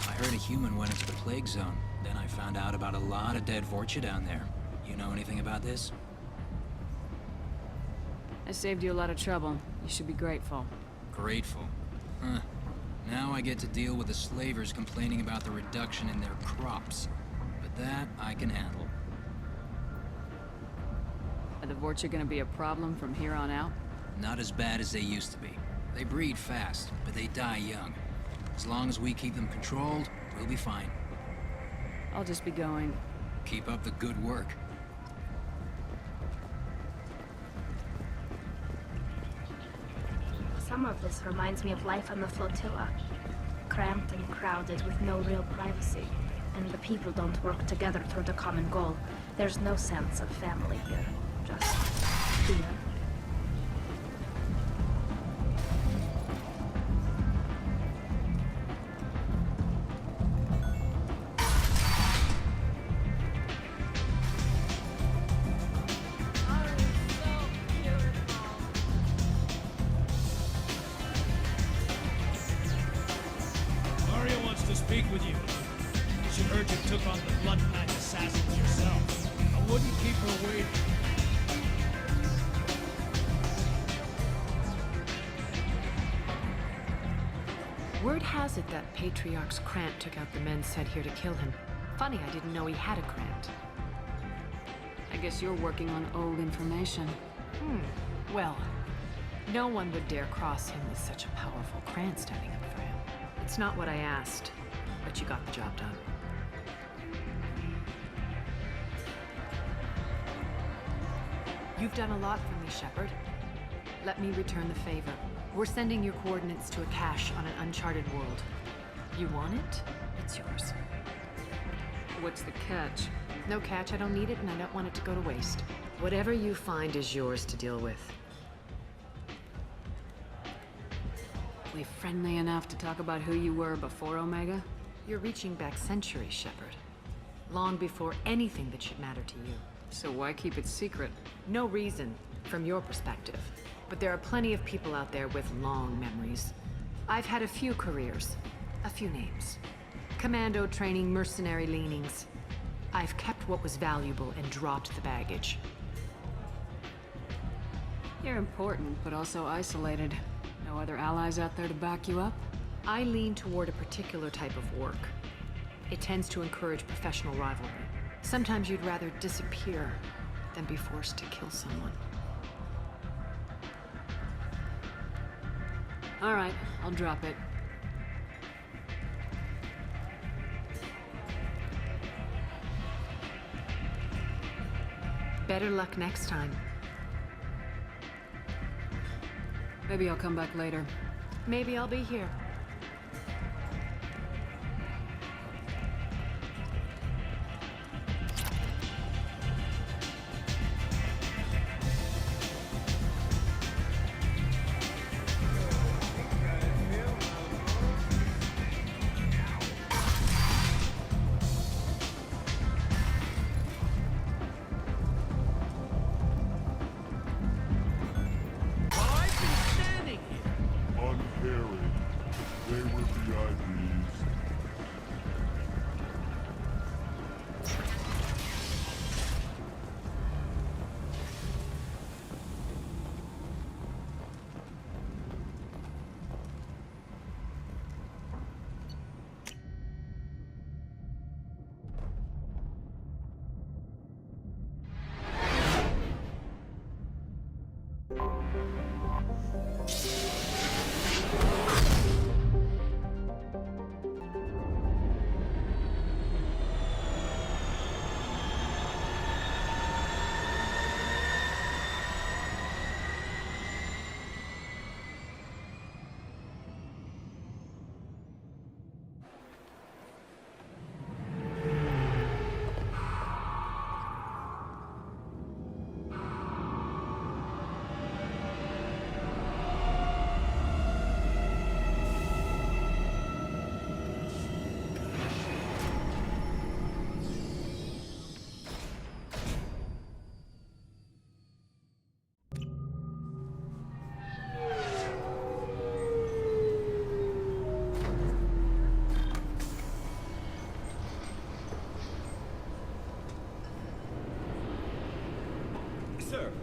I heard a human went into the plague zone. Then I found out about a lot of dead Vorcha down there. You know anything about this? I saved you a lot of trouble. You should be grateful. Grateful. Huh. Now I get to deal with the slavers complaining about the reduction in their crops. But that I can handle. Are the Vorcha gonna be a problem from here on out? Not as bad as they used to be. They breed fast, but they die young. As long as we keep them controlled, we'll be fine. I'll just be going. Keep up the good work. Some of this reminds me of life on the flotilla. Cramped and crowded with no real privacy. And the people don't work together toward a common goal. There's no sense of family here. Just fear. Speak with you. She heard you took on the Blood Pact assassins yourself. I wouldn't keep her waiting. Word has it that Patriarch's Krant took out the men sent here to kill him. Funny, I didn't know he had a Krant. I guess you're working on old information. Well, no one would dare cross him with such a powerful Krant standing up for him. It's not what I asked. But you got the job done. You've done a lot for me, Shepard. Let me return the favor. We're sending your coordinates to a cache on an uncharted world. You want it? It's yours. What's the catch? No catch. I don't need it, and I don't want it to go to waste. Whatever you find is yours to deal with. We friendly enough to talk about who you were before Omega? You're reaching back centuries, Shepard. Long before anything that should matter to you. So why keep it secret? No reason, from your perspective. But there are plenty of people out there with long memories. I've had a few careers, a few names. Commando training, mercenary leanings. I've kept what was valuable and dropped the baggage. You're important, but also isolated. No other allies out there to back you up? I lean toward a particular type of work. It tends to encourage professional rivalry. Sometimes you'd rather disappear than be forced to kill someone. All right, I'll drop it. Better luck next time. Maybe I'll come back later. Maybe I'll be here.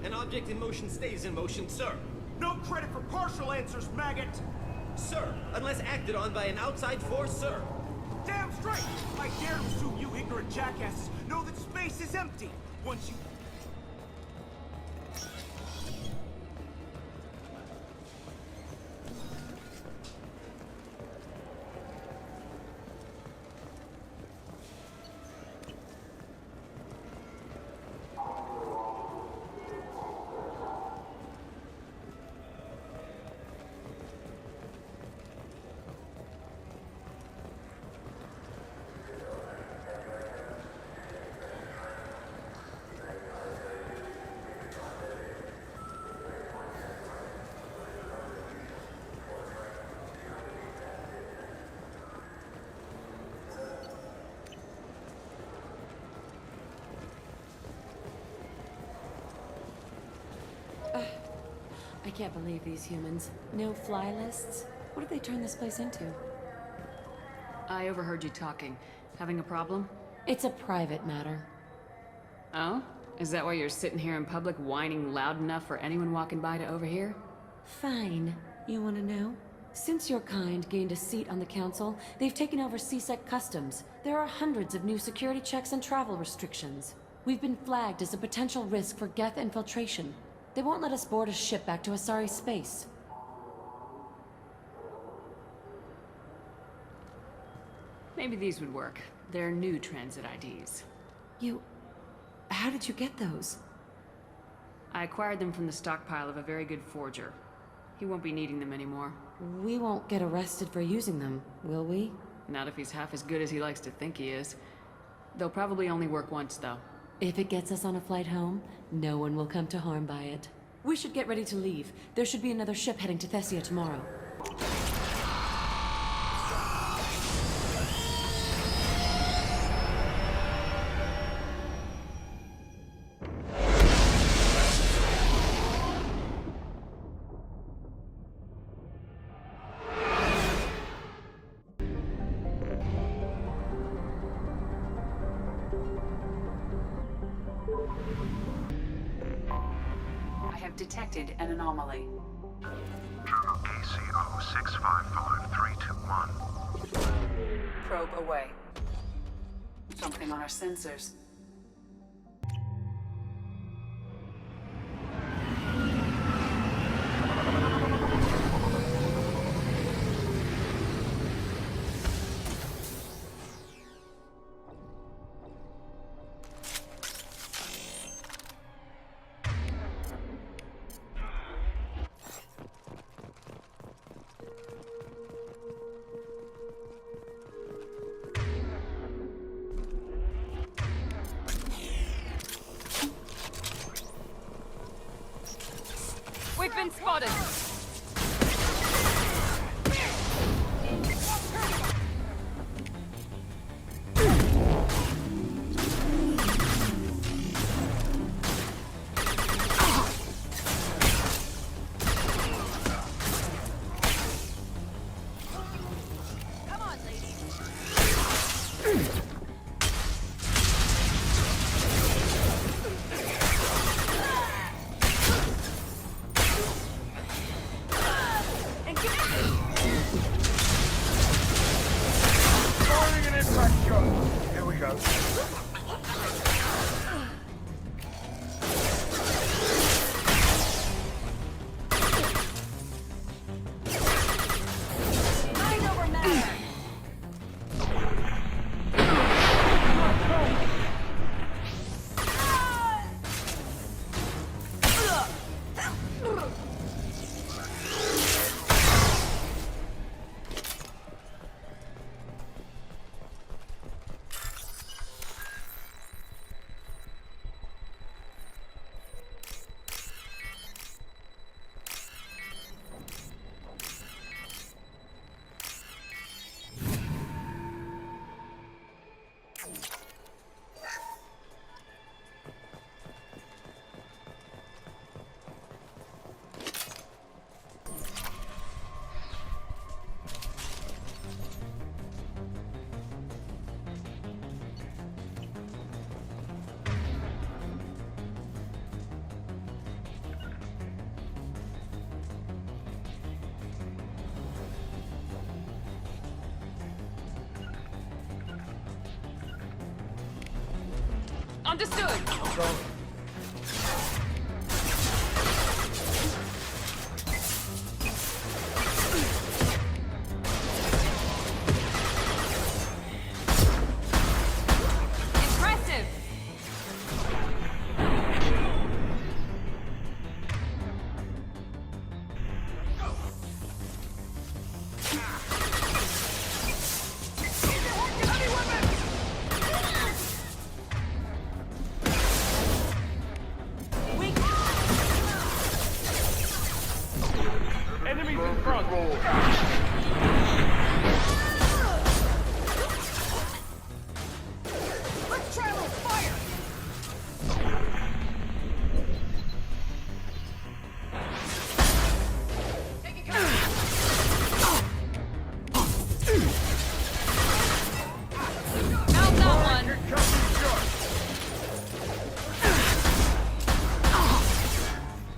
An object in motion stays in motion, sir. No credit for partial answers, maggot! Sir, unless acted on by an outside force, sir. Damn straight! I dare to assume you ignorant jackasses know that space is empty. Once you... I can't believe these humans. No fly lists? What have they turned this place into? I overheard you talking. Having a problem? It's a private matter. Oh? Is that why you're sitting here in public whining loud enough for anyone walking by to overhear? Fine. You want to know? Since your kind gained a seat on the council, they've taken over CSEC Customs. There are hundreds of new security checks and travel restrictions. We've been flagged as a potential risk for Geth infiltration. They won't let us board a ship back to Asari space. Maybe these would work. They're new transit IDs. How did you get those? I acquired them from the stockpile of a very good forger. He won't be needing them anymore. We won't get arrested for using them, will we? Not if he's half as good as he likes to think he is. They'll probably only work once, though. If it gets us on a flight home, no one will come to harm by it. We should get ready to leave. There should be another ship heading to Thessia tomorrow. Detected an anomaly. ACO 655321. Probe away. Something on our sensors. We've been spotted! Understood. I'm going. Impressive. Enemies in front. Let's try a little fire. How's that one?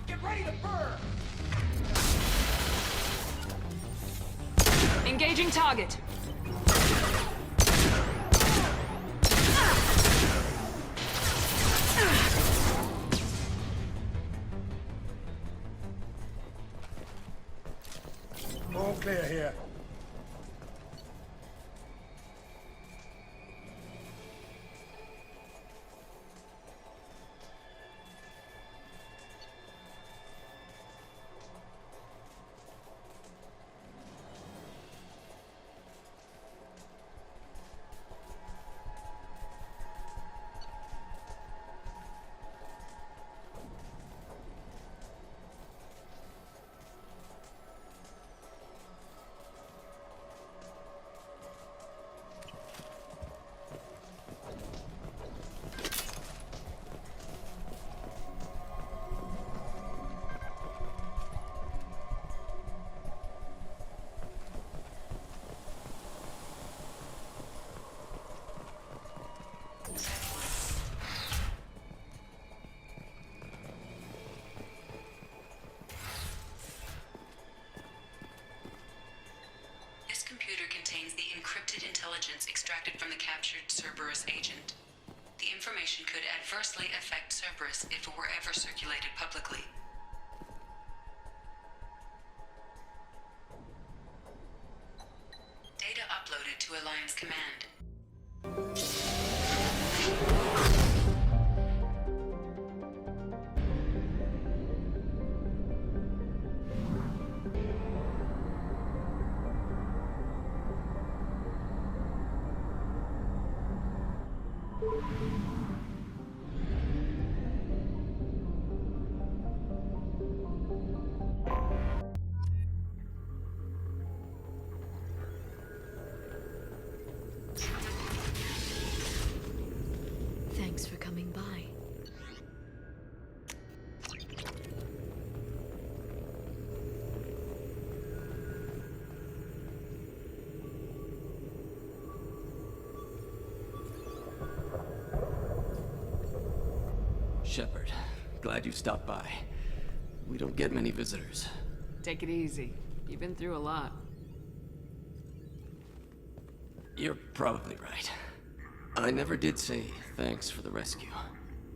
Get ready to burn! Engaging target. All clear here. This computer contains the encrypted intelligence extracted from the captured Cerberus agent. The information could adversely affect Cerberus if it were ever circulated publicly. Data uploaded to Alliance Command. Thanks for coming by. Shepard, glad you stopped by. We don't get many visitors. Take it easy. You've been through a lot. You're probably right. I never did say thanks for the rescue.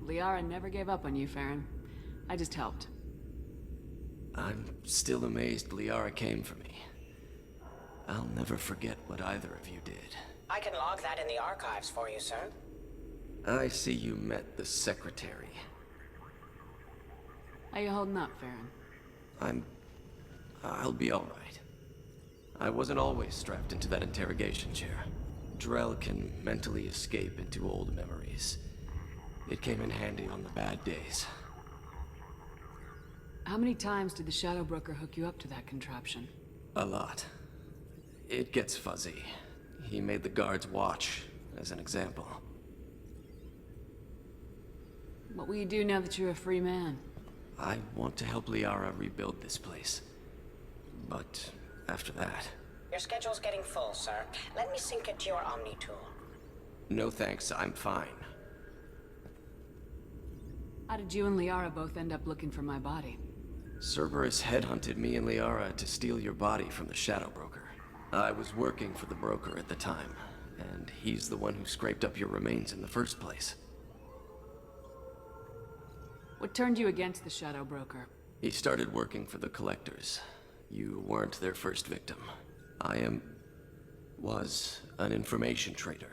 Liara never gave up on you, Farron. I just helped. I'm still amazed Liara came for me. I'll never forget what either of you did. I can log that in the archives for you, sir. I see you met the Secretary. How you holding up, Farron? I'll be alright. I wasn't always strapped into that interrogation chair. Drell can mentally escape into old memories. It came in handy on the bad days. How many times did the Shadow Broker hook you up to that contraption? A lot. It gets fuzzy. He made the guards watch, as an example. What will you do now that you're a free man? I want to help Liara rebuild this place. But after that... Your schedule's getting full, sir. Let me sync it to your Omni tool. No thanks, I'm fine. How did you and Liara both end up looking for my body? Cerberus headhunted me and Liara to steal your body from the Shadow Broker. I was working for the broker at the time, and he's the one who scraped up your remains in the first place. What turned you against the Shadow Broker? He started working for the Collectors. You weren't their first victim. Was an information trader,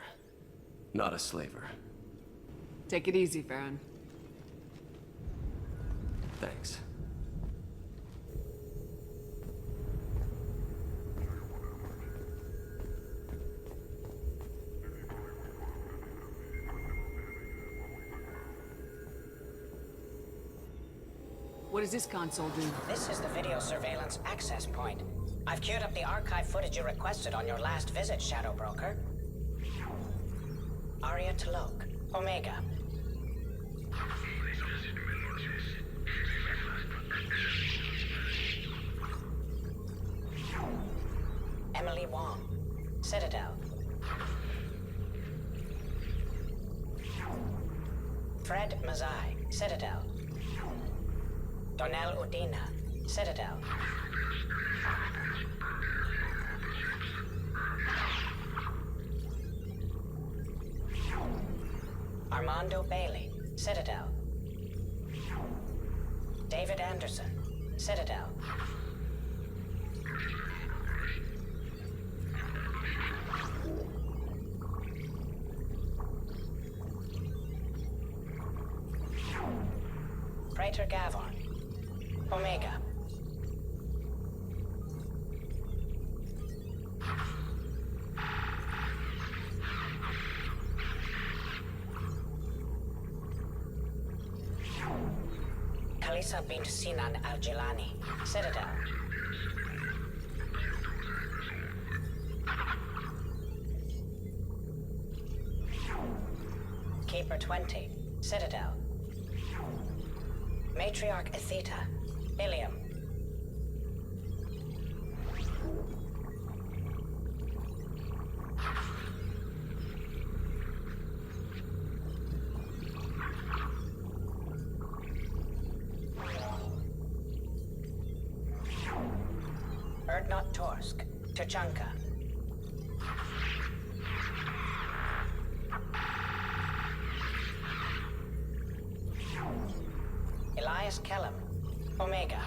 not a slaver. Take it easy, Farron. Thanks. What does this console do? This is the video surveillance access point. I've queued up the archive footage you requested on your last visit, Shadow Broker. Arya T'Loak, Omega. Emily Wong, Citadel. Fred Mazai, Citadel. Donnell Udina, Citadel. Armando Bailey, Citadel. David Anderson, Citadel. Praetor Gavon, Omega. Kalisa bint Sinan Al-Jilani, Citadel. Keeper 20, Citadel. Matriarch Atheta, Ilium. Erdnot Torsk, Tuchanka. Elias Kellum, Omega.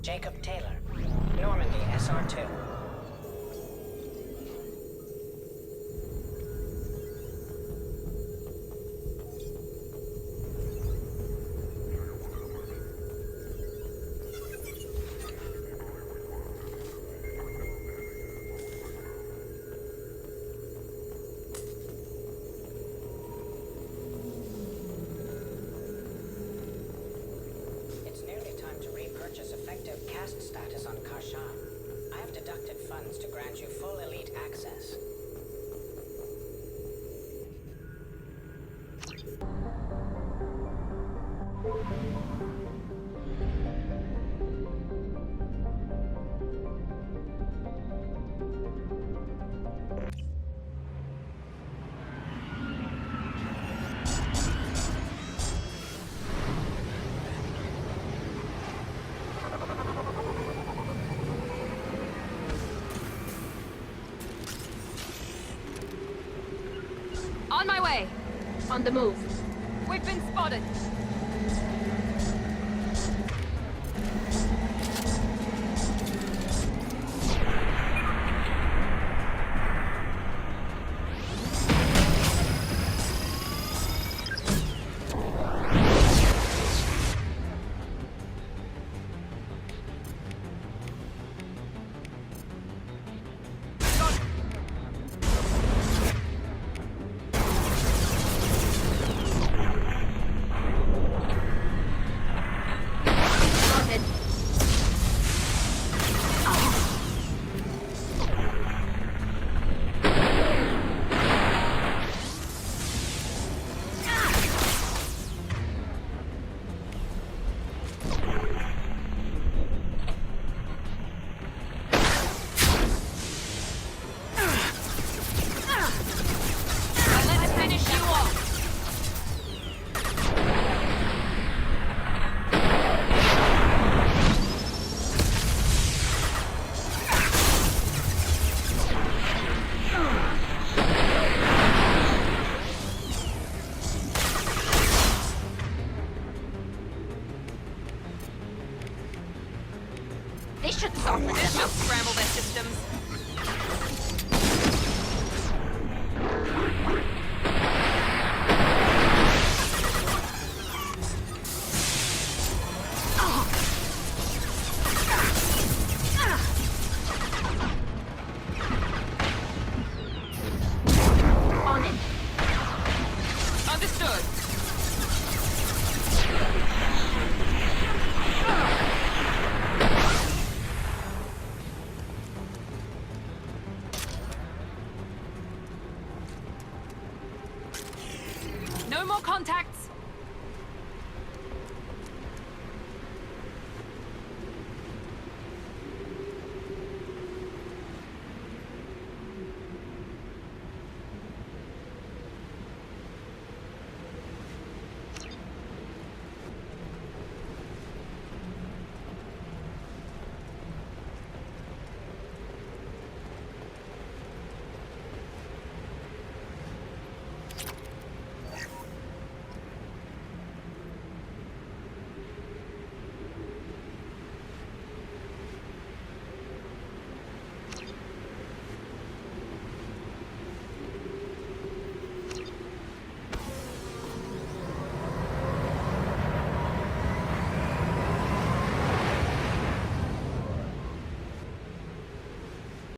Jacob Taylor, Normandy SR2. Purchase effective caste status on Karshan. I have deducted funds to grant you full elite access. On my way! On the move. We've been spotted! Understood. No more contacts.